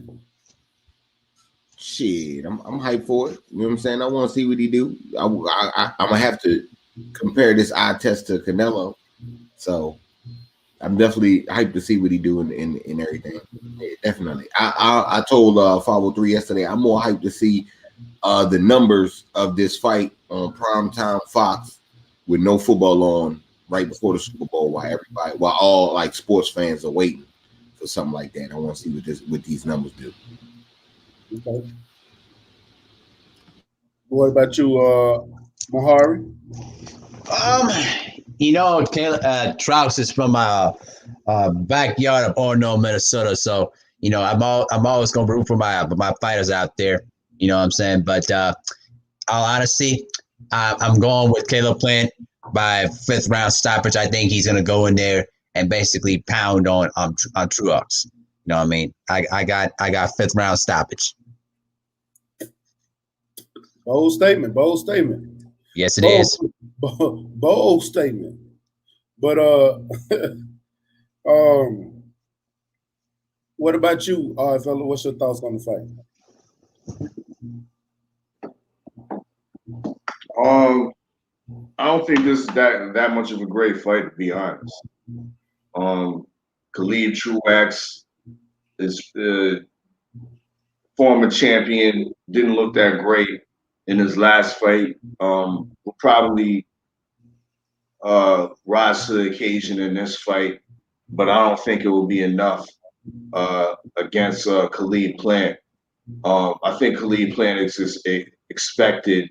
Shit, I'm hyped for it. You know what I'm saying? I want to see what he do. I'm gonna have to compare this eye test to Canelo, so I'm definitely hyped to see what he do in everything. Yeah, definitely. I told 503 yesterday I'm more hyped to see the numbers of this fight on primetime Fox with no football on right before the Super Bowl while all like sports fans are waiting for something like that. I want to see what these numbers do. Okay. What about you, Mahari? Caleb Trout is from my backyard of Orono, Minnesota. So, I'm always gonna root for my fighters out there. You know what I'm saying? But all honesty, I'm going with Caleb Plant by 5th round stoppage. I think he's gonna go in there and basically pound on Truax. You know what I mean? I got 5th round stoppage. Bold statement. Yes, it is. Bold statement. But what about you, fella? What's your thoughts on the fight? I don't think this is that much of a great fight, to be honest. Khalid Truax is former champion, didn't look that great in his last fight. Will probably rise to the occasion in this fight, but I don't think it will be enough against Khalid Plant. I think Khalid Plant is expected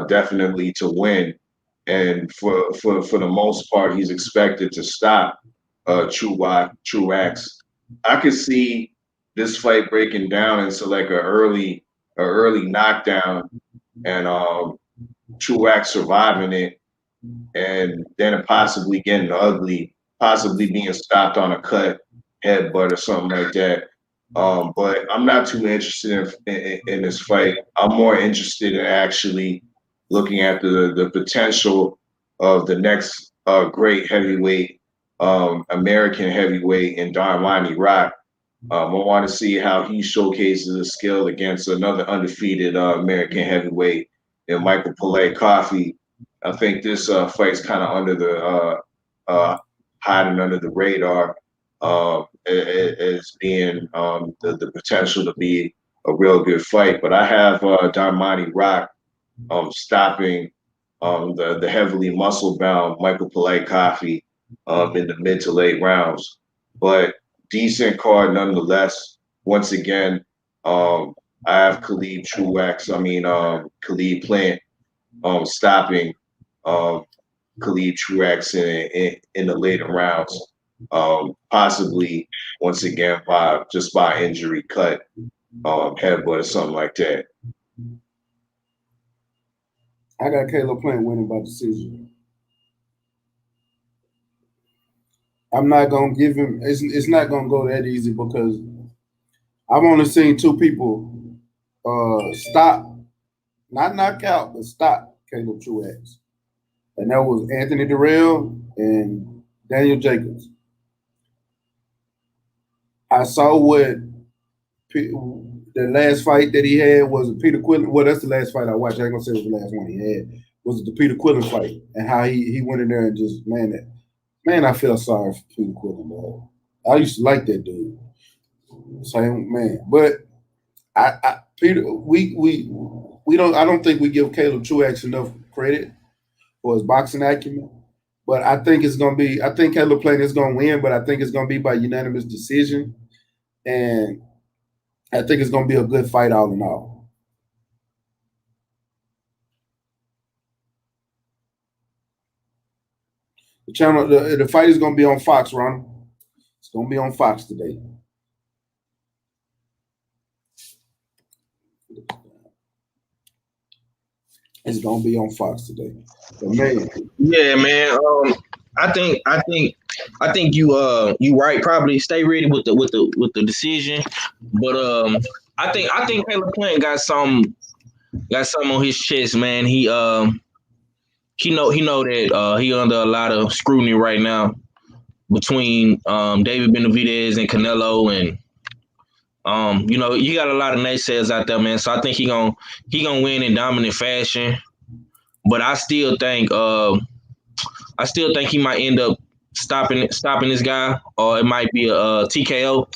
definitely to win, and for the most part, he's expected to stop Truax. I could see this fight breaking down into like an early knockdown, and Truax surviving it, and then it possibly getting ugly, possibly being stopped on a cut headbutt or something like that. But I'm not too interested in this fight. I'm more interested in actually looking at the potential of the next great heavyweight, American heavyweight in Darmani Rock. I want to see how he showcases his skill against another undefeated American heavyweight in Michael Pillay Coffey. I think this fight's kind of under the hiding under the radar as being the potential to be a real good fight. But I have Darmani Rock stopping the heavily muscle-bound Michael Pillay Coffey in the mid to late rounds. But decent card nonetheless. Once again, I have Khalid Plant stopping Khalid Truax in the later rounds, possibly once again by injury, cut, headbutt or something like that. I got Caleb Plant winning by decision. I'm not gonna give him. It's not gonna go that easy because I've only seen 2 people stop, not knock out, but stop Caleb Truax, and that was Anthony Durrell and Daniel Jacobs. I saw what the last fight that he had was Peter Quillen. Well, that's the last fight I watched. I ain't gonna say it was the last one he had. Was the Peter Quillen fight, and how he went in there and just I feel sorry for Peter Quillen, bro. I used to like that dude. Same man, but Peter, we don't. I don't think we give Caleb Truax enough credit for his boxing acumen. But I think it's gonna be. I think Caleb Plant is gonna win, but I think it's gonna be by unanimous decision, and I think it's gonna be a good fight all in all. The channel, the fight is gonna be on Fox, Ronald. gonna be on Fox today. It's gonna be on Fox today. But man, yeah, man. I think you right. Probably stay ready with the decision, but I think Caleb Plant got some on his chest, man. He know that he under a lot of scrutiny right now between David Benevidez and Canelo, and you got a lot of naysayers out there, man. So I think he gonna win in dominant fashion, but I still think he might end up stopping this guy, or it might be a TKO.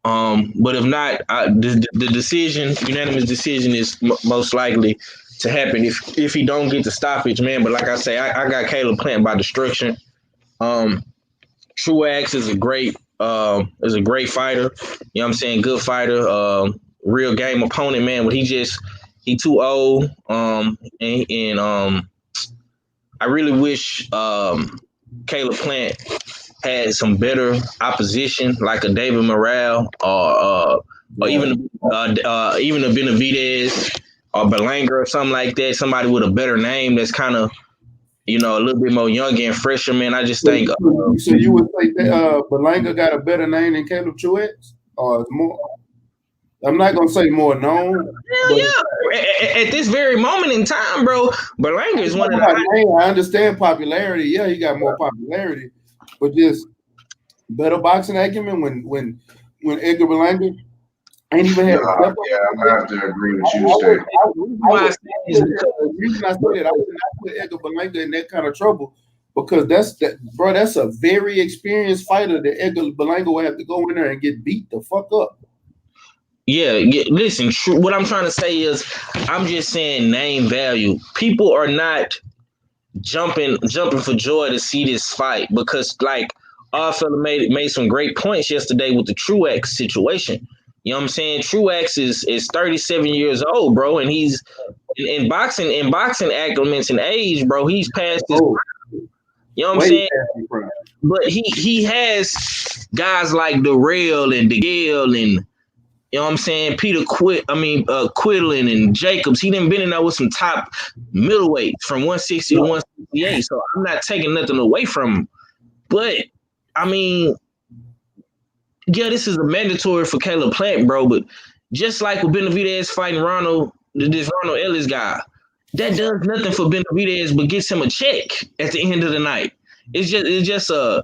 But if not, the unanimous decision is most likely to happen if he don't get the stoppage, man. But like I say, I got Caleb Plant by destruction. Truax is a great fighter. You know what I'm saying? Good fighter. Real game opponent, man. But he too old. And I really wish Caleb Plant had some better opposition, like a David Morrell or even a Benevidez or Berlanga or something like that. Somebody with a better name that's kind of, a little bit more younger and fresher, man. I just think. So you would say that Berlanga got a better name than Caleb Truax, or more? I'm not gonna say more known. Yeah. At this very moment in time, bro, Berlanga is one of the. I understand popularity. Yeah, he got more popularity, but just better boxing acumen when Edgar Berlanga ain't even had. I'm gonna have to agree with you, Shay. The reason I say that, I would not put Edgar Berlanga in that kind of trouble, because that's a very experienced fighter that Edgar Berlanga will have to go in there and get beat the fuck up. Yeah, listen, what I'm trying to say is, I'm just saying name value. People are not jumping for joy to see this fight, because like our fella made some great points yesterday with the Truax situation. You know what I'm saying? Truax is 37 years old, bro, and he's in boxing acclimates and age, bro. He's past his prime. You know what I'm saying? But he has guys like Darrell and DeGale and, you know what I'm saying, Quidlin and Jacobs. He done been in there with some top middleweights from 160 to 168. So I'm not taking nothing away from him. But I mean, yeah, this is a mandatory for Caleb Plant, bro. But just like with Benevidez fighting this Ronald Ellis guy, that does nothing for Benevidez but gets him a check at the end of the night. It's just a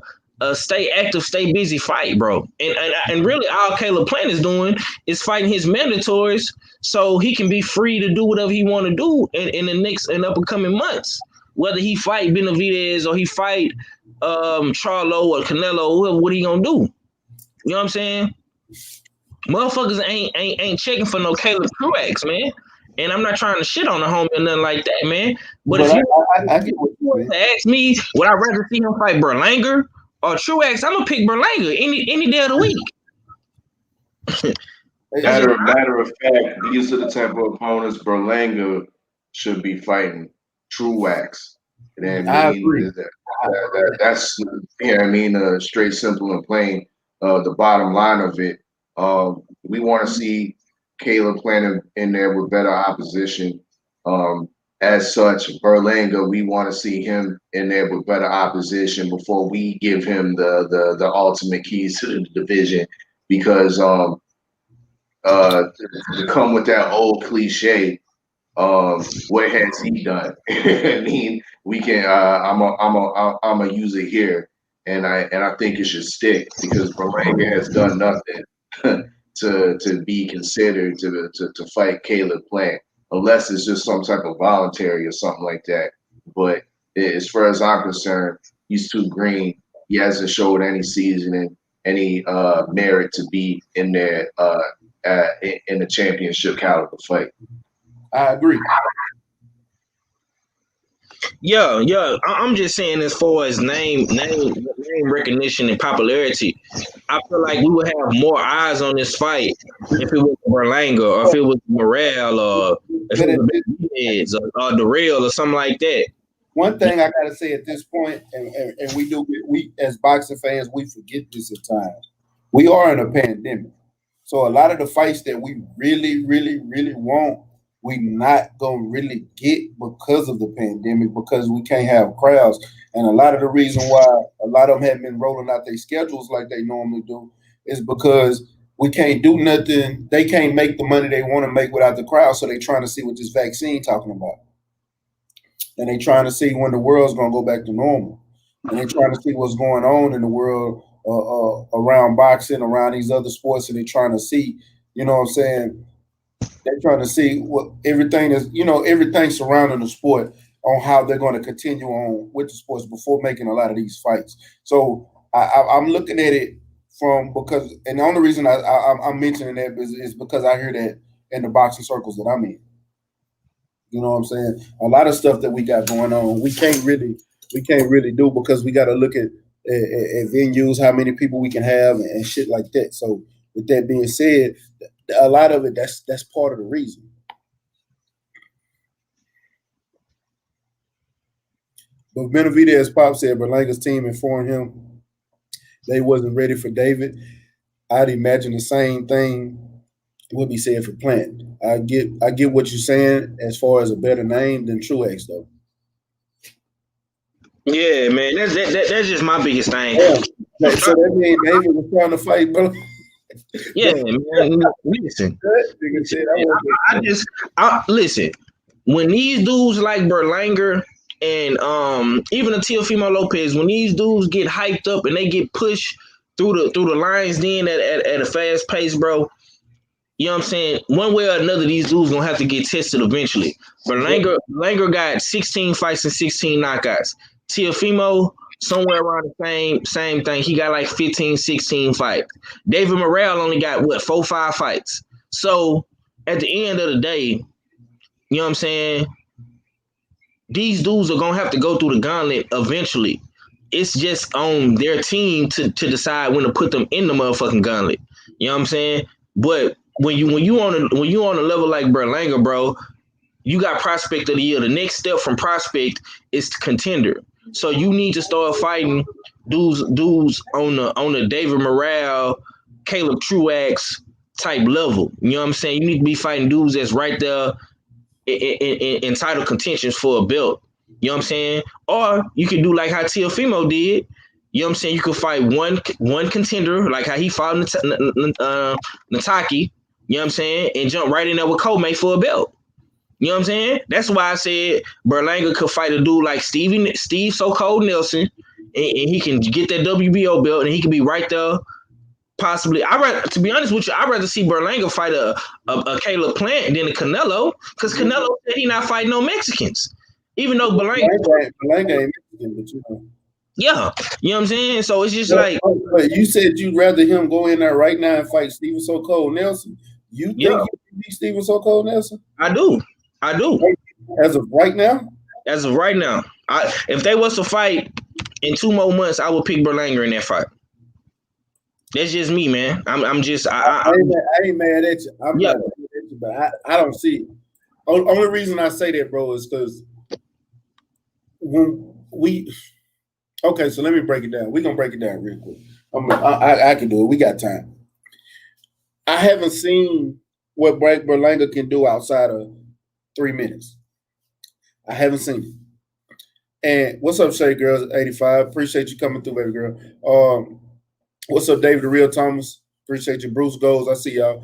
stay active, stay busy fight, bro. And really all Caleb Plant is doing is fighting his mandatories so he can be free to do whatever he want to do in the next and up and coming months. Whether he fight Benevidez or he fight Charlo or Canelo, what he gonna do? You know what I'm saying? Motherfuckers ain't checking for no Caleb Truax, man. And I'm not trying to shit on the homie or nothing like that, man. But if you ask me, would I rather see him fight Berlanga or Truax? I'm gonna pick Berlanga any day of the week. Matter of fact, these are the type of opponents Berlanga should be fighting Truax. I agree. That's straight, simple, and plain. The bottom line of it, we want to see Caleb Plant in there with better opposition. As such, Berlanga, we want to see him in there with better opposition before we give him the ultimate keys to the division, because to come with that old cliche, what has he done? I mean, we can. I'm a use it here, and I think it should stick, because Berlanga has done nothing to be considered to fight Caleb Plant, unless it's just some type of voluntary or something like that. But as far as I'm concerned, he's too green. He hasn't showed any seasoning, any merit to be in there in the championship caliber fight. I agree. Yeah. I'm just saying, as far as name recognition and popularity, I feel like we would have more eyes on this fight if it was Berlanga, or if it was Morrell, or if it was Benevidez or Darrell or something like that. one thing I gotta say at this point, and we as boxing fans, we forget this at times. We are in a pandemic. So a lot of the fights that we really, really, really want, we not gonna really get because of the pandemic, because we can't have crowds. And a lot of the reason why a lot of them haven't been rolling out their schedules like they normally do is because we can't do nothing. They can't make the money they want to make without the crowd. So they're trying to see what this vaccine talking about. And they're trying to see when the world's gonna go back to normal. And they're trying to see what's going on in the world around boxing, around these other sports, and they're trying to see, you know what I'm saying? They're trying to see what everything is, you know, everything surrounding the sport on how they're going to continue on with the sports before making a lot of these fights. So I'm looking at it because, and the only reason I'm mentioning that is because I hear that in the boxing circles that I'm in. You know what I'm saying? A lot of stuff that we got going on, we can't really do because we got to look at venues, how many people we can have, and shit like that. So with that being said, a lot of it, that's part of the reason. But Benevidez Pop said Berlanga's team informed him they wasn't ready for David. I'd imagine the same thing would be said for Plant. I get what you're saying as far as a better name than Truex, though. Yeah, man, that's just my biggest thing. Yeah. So that means David was trying to fight, bro. Yeah, man. Listen. Listen. When these dudes like Berlanga and even the Teofimo Lopez, when these dudes get hyped up and they get pushed through the lines then at a fast pace, bro. You know what I'm saying? One way or another, these dudes gonna have to get tested eventually. Berlanga got 16 fights and 16 knockouts. Teofimo, somewhere around the same thing. He got like 15, 16 fights. David Morrell only got, 4, 5 fights. So at the end of the day, you know what I'm saying? These dudes are going to have to go through the gauntlet eventually. It's just on their team to decide when to put them in the motherfucking gauntlet. You know what I'm saying? But when you on a level like Berlanga, bro, you got prospect of the year. The next step from prospect is to contender. So you need to start fighting dudes on the David Morrell, Caleb Truax type level. You know what I'm saying? You need to be fighting dudes that's right there in title contentions for a belt. You know what I'm saying? Or you could do like how Teofimo did. You know what I'm saying? You could fight one contender, like how he fought Nataki. You know what I'm saying? And jump right in there with Comey for a belt. You know what I'm saying? That's why I said Berlanga could fight a dude like Steve So Cold Nelson, and he can get that WBO belt, and he can be right there. Possibly, to be honest with you, I'd rather see Berlanga fight a Caleb Plant than a Canelo, because Canelo said he not fighting no Mexicans, even though Berlanga ain't Mexican, but you know. Yeah, you know what I'm saying? So it's just like. But you said you'd rather him go in there right now and fight Steven So Cold Nelson. You think he can beat Steven So Cold Nelson? I do. As of right now? As of right now. If they was to fight in 2 more months, I would pick Berlanga in that fight. That's just me, man. I'm just I ain't mad at you. I'm not mad at you, but I don't see it. Only reason I say that, bro, is because when okay, so let me break it down. We're gonna break it down real quick. I can do it. We got time. I haven't seen what Berlanga can do outside of 3 minutes. I haven't seen it. And what's up, Shay Girls 85? Appreciate you coming through, baby girl. What's up, David the Real Thomas? Appreciate you. Bruce Goals. I see y'all.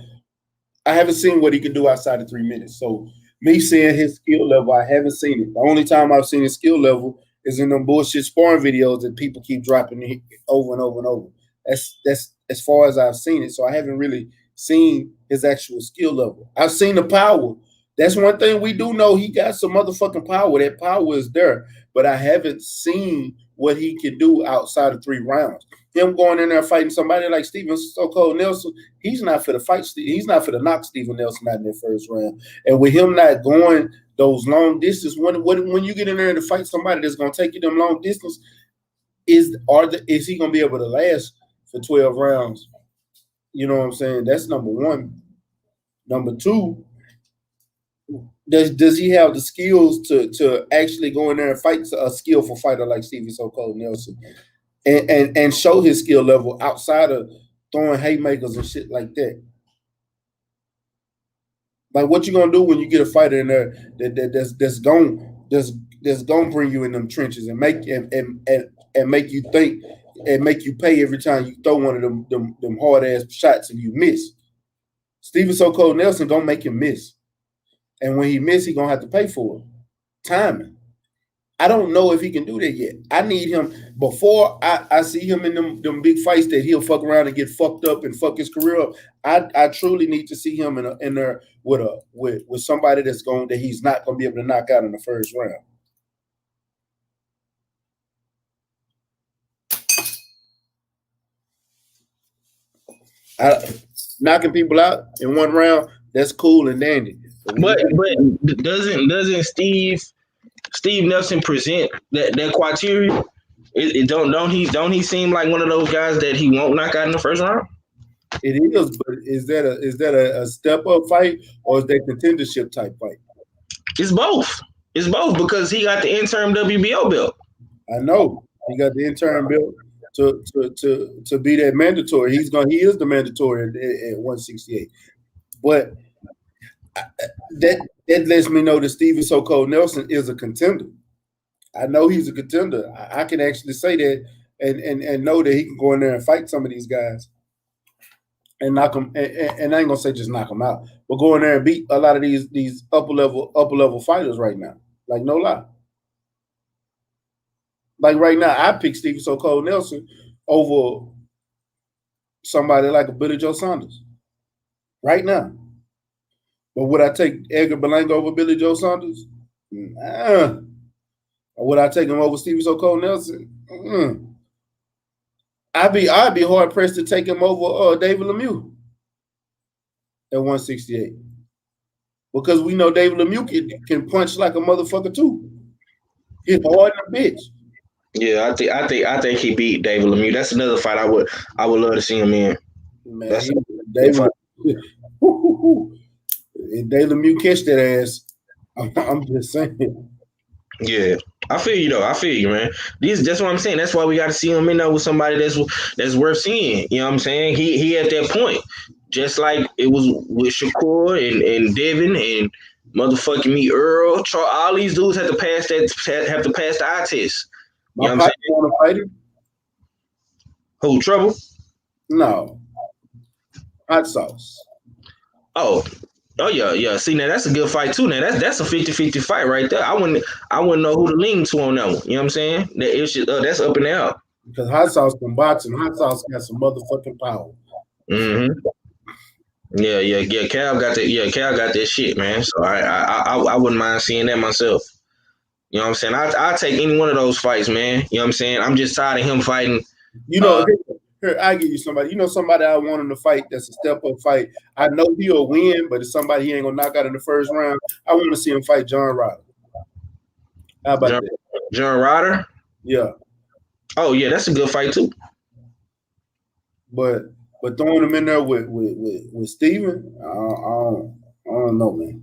I haven't seen what he can do outside of 3 minutes. So me seeing his skill level, I haven't seen it. The only time I've seen his skill level is in them bullshit sparring videos that people keep dropping over and over and over. That's as far as I've seen it. So I haven't really seen his actual skill level. I've seen the power. That's one thing we do know. He got some motherfucking power. That power is there. But I haven't seen what he can do outside of 3 rounds. Him going in there fighting somebody like Steven So Cold Nelson, he's not for the fight. He's not for the knock Steven Nelson out in that first round. And with him not going those long distance, when you get in there to fight somebody that's going to take you them long distance, is he going to be able to last for 12 rounds? You know what I'm saying? That's number one. Number two, Does he have the skills to actually go in there and fight a skillful fighter like Stevie So Cold Nelson and show his skill level outside of throwing haymakers and shit like that? Like, what you gonna do when you get a fighter in there that's gonna bring you in them trenches and make you think and make you pay every time you throw one of them hard ass shots and you miss? Stevie So Cold Nelson gonna make him miss. And when he miss, he gonna have to pay for it. Timing. I don't know if he can do that yet. I need him before I see him in them big fights that he'll fuck around and get fucked up and fuck his career up. I truly need to see him in there with somebody that he's not gonna be able to knock out in the first round. Knocking people out in one round, that's cool and dandy. But doesn't Steve Nelson present that criteria? Don't he seem like one of those guys that he won't knock out in the first round? It is, but is that a step up fight or is that contendership type fight? It's both. It's both because he got the interim WBO belt. I know he got the interim belt to be that mandatory. He is the mandatory at 168, but that lets me know that Stevie So Cold Nelson is a contender. I know he's a contender. I can actually say that and know that he can go in there and fight some of these guys and knock them. And I ain't gonna say just knock them out, but go in there and beat a lot of these upper level fighters right now. Like, no lie. Like right now, I pick Stevie So Cold Nelson over somebody like a Billy Joe Saunders. Right now. But would I take Edgar Berlanga over Billy Joe Saunders? Or would I take him over Stevie So Cold Nelson? I'd be hard pressed to take him over David Lemieux at 168. Because we know David Lemieux can punch like a motherfucker too. He's hard than a bitch. Yeah, I think he beat David Lemieux. That's another fight I would love to see him in. Man, David. If David Lemieux catch that ass, I'm just saying. Yeah, I feel you though. I feel you, man. That's what I'm saying. That's why we got to see him in there with somebody that's worth seeing. You know what I'm saying? He at that point, just like it was with Shakur and Devin and motherfucking me, Earl, all these dudes have to pass the eye test. You know what I'm saying? Want to fight him? Who, Trouble? No, Hot Sauce. Oh yeah. See, now that's a good fight too. Now that's a 50-50 fight right there. I wouldn't know who to lean to on that one. You know what I'm saying? That's up and out. Because Hot Sauce can box and Hot Sauce got some motherfucking power. Mm-hmm. Yeah. Cal got that. Yeah, Cal got that shit, man. So I wouldn't mind seeing that myself. You know what I'm saying? I'll take any one of those fights, man. You know what I'm saying? I'm just tired of him fighting. You know, here, I give you somebody. You know somebody I want him to fight that's a step-up fight. I know he'll win, but it's somebody he ain't going to knock out in the first round. I want to see him fight John Ryder. How about that? John Ryder? Yeah. Oh, yeah, that's a good fight, too. But throwing him in there with Steven, I don't know, man.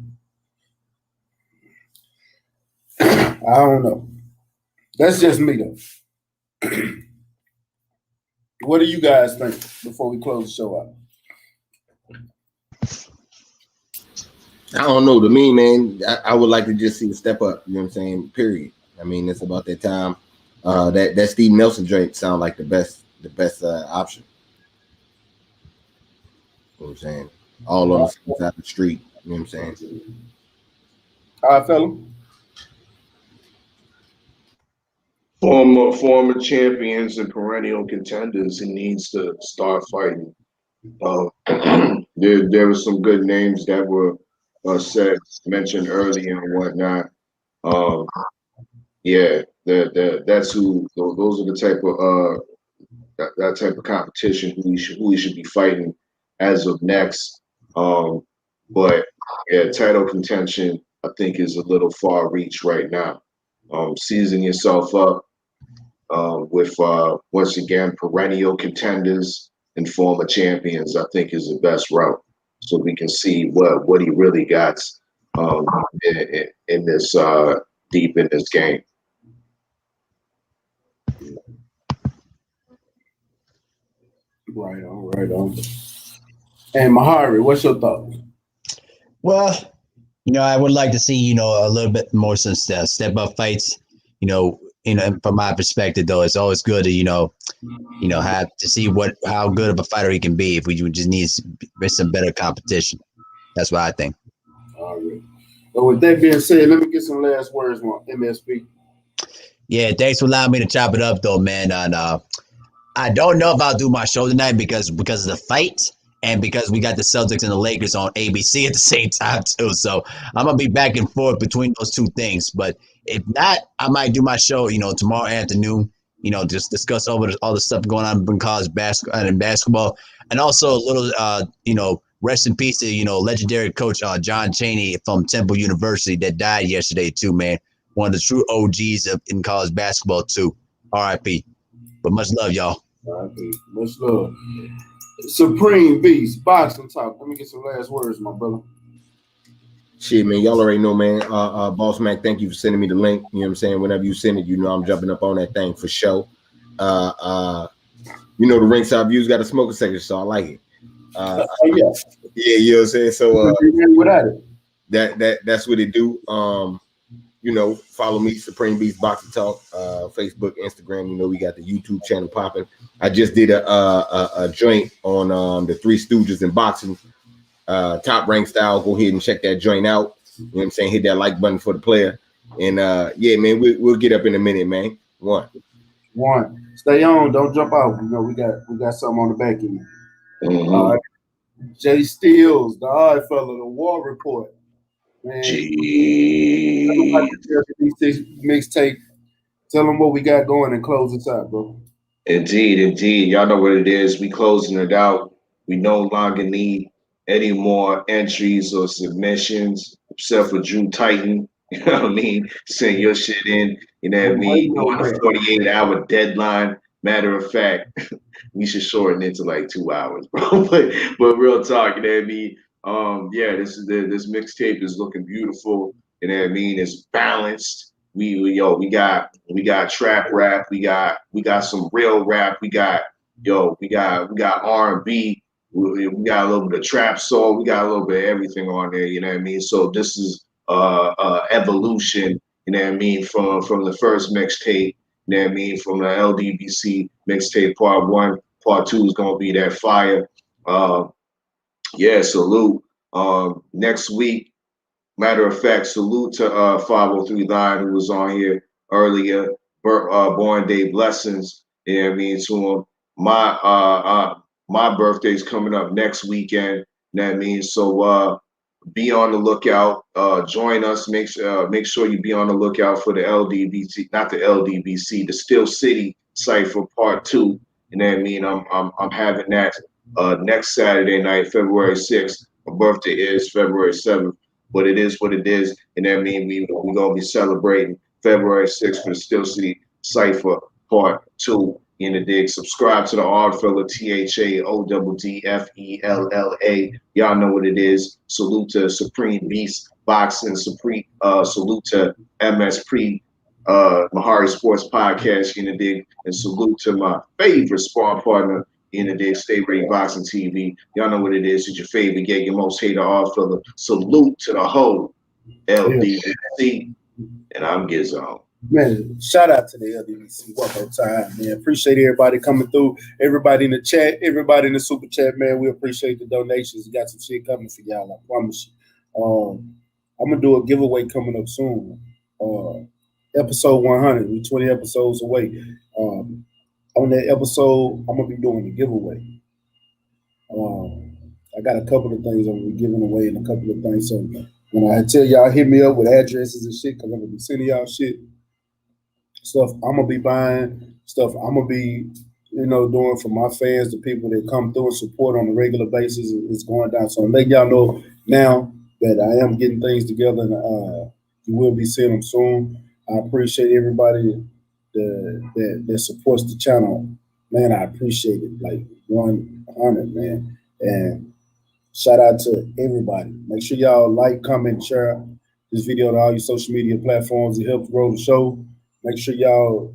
I don't know. That's just me, though. What do you guys think before we close the show out? I don't know. To me, man, I would like to just see a step up. You know what I'm saying? Period. I mean, it's about that time. That Steve Nelson joint sound like the best option. You know what I'm saying? All on the side of the street. You know what I'm saying? All right, fella. Former champions and perennial contenders, he needs to start fighting. There were some good names that were mentioned earlier and whatnot. That's who. Those are the type of that type of competition who he should be fighting as of next. But yeah, title contention I think is a little far reach right now. Season yourself up with once again perennial contenders and former champions, I think is the best route. So we can see what he really got in this deep in this game. Right on, right on. And Mahari, what's your thoughts? Well, I would like to see, a little bit more some step up fights. From my perspective, though, it's always good to, have to see how good of a fighter he can be if we just need some better competition. That's what I think. All right. So with that being said, let me get some last words on MSP. Yeah, thanks for allowing me to chop it up, though, man. And I don't know if I'll do my show tonight because of the fight and because we got the Celtics and the Lakers on ABC at the same time, too. So I'm going to be back and forth between those two things. But if not, I might do my show, tomorrow afternoon, just discuss all the stuff going on in college basketball. And also a little, rest in peace to, legendary coach John Chaney from Temple University that died yesterday, too, man. One of the true OGs in college basketball, too. R.I.P. But much love, y'all. R.I.P. Much love. Supreme Beast, Boxing Talk. Let me get some last words, my brother. Shit, man, y'all already know, man. Boss Mac, thank you for sending me the link. You know what I'm saying? Whenever you send it, I'm jumping up on that thing for sure. The Ringside Views got a smoking section, so I like it. Yeah, you know what I'm saying? So without it. That's what it do. Follow me, Supreme Beast Boxing Talk, Facebook, Instagram. We got the YouTube channel popping. I just did a joint on the Three Stooges in boxing, Top Rank style. Go ahead and check that joint out. You know what I'm saying? Hit that like button for the player. And yeah, man, we'll get up in a minute, man. One. Stay on. Don't jump out. We got something on the back end. Mm-hmm. Jay Steels, the odd fella, the War Report. Man, mixtape. Tell them what we got going and close this out, bro. Indeed. Y'all know what it is. We closing it out. We no longer need any more entries or submissions, except for Drew Titan. You know what I mean? Send your shit in. You know what I mean? On a 48-hour deadline. Matter of fact, we should shorten it to like 2 hours, bro. But real talk, you know what I mean? Yeah, this mixtape is looking beautiful. You know what I mean? It's balanced. We got trap rap. We got some real rap. We got R&B. We got a little bit of trap soul. We got a little bit of everything on there. You know what I mean? So this is evolution. You know what I mean? From the first mixtape. You know what I mean? From the LDBC mixtape part 1, part 2 is gonna be that fire. Yeah, salute. Next week, matter of fact, salute to 503 Line who was on here earlier. Born Day blessings. You know what I mean? To him. My birthday's coming up next weekend. You know what I mean? So be on the lookout. Join us. Make sure you be on the lookout for the LDBC, not the LDBC, the Still City Cypher Part 2. You know what I mean? I'm having that next Saturday night, February 6th. My birthday is February 7th, but it is what it is. And that means we're going to be celebrating February 6th for the Still City Cypher Part 2. In the dig, subscribe to the Odd Fella, THAODDFELLA. Y'all know what it is. Salute to Supreme Beast Boxing. Salute to MS Pre Mahari Sports Podcast. In the dig, and salute to my favorite sparring partner in the dig, StayReadyBoxingTV. Y'all know what it is. It's your favorite, get your most hated Odd Fella. Salute to the whole LDBC, and I'm Gizzo. Man, shout out to the LDBC one more time, man. Appreciate everybody coming through. Everybody in the chat, everybody in the super chat, man. We appreciate the donations. We got some shit coming for y'all, I promise you. I'm gonna do a giveaway coming up soon. Episode 100. We 20 episodes away. On that episode, I'm gonna be doing a giveaway. I got a couple of things I'm gonna be giving away and a couple of things. So when I tell y'all, hit me up with addresses and shit, because I'm gonna be sending y'all shit. Stuff I'm gonna be buying, stuff I'm gonna be, doing for my fans, the people that come through and support on a regular basis is going down. So I'm letting y'all know now that I am getting things together, and you will be seeing them soon. I appreciate everybody that supports the channel. Man, I appreciate it. Like 100, man. And Shout out to everybody. Make sure y'all like, comment, share this video to all your social media platforms. It helps grow the show. Make sure y'all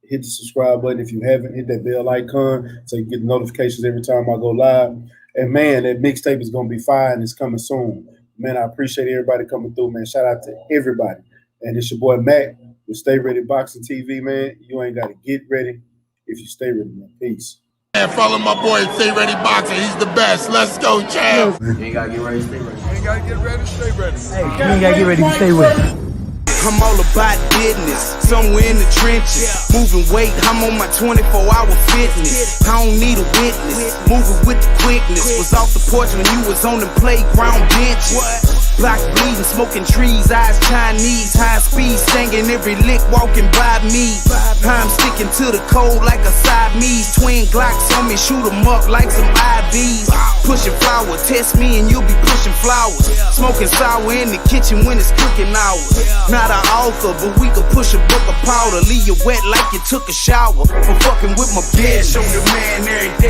hit the subscribe button if you haven't. Hit that bell icon so you get notifications every time I go live. And man, that mixtape is gonna be fire and it's coming soon. Man, I appreciate everybody coming through, man. Shout out to everybody. And it's your boy Mac with StayReadyBoxingTV, man. You ain't gotta get ready if you stay ready, man. Peace. And follow my boy Stay Ready Boxing. He's the best. Let's go, champ. You ain't gotta get ready, stay ready. You ain't gotta get ready, stay ready. Hey, you ain't gotta get ready, you stay ready. I'm all about business, somewhere in the trenches. Moving weight, I'm on my 24-hour fitness. I don't need a witness, moving with the quickness. Was off the porch when you was on the playground benches. Block bleeding, smoking trees, eyes Chinese. High speed, singing every lick walking by me. I'm sticking to the code like a Siamese. Twin Glocks on me, shoot 'em up like some IVs. Pushing flour, test me and you'll be pushing flowers. Smoking sour in the kitchen when it's cooking hours. Not an author, but we could push a book of powder. Leave you wet like you took a shower. For fucking with my bitch. Show the man every day.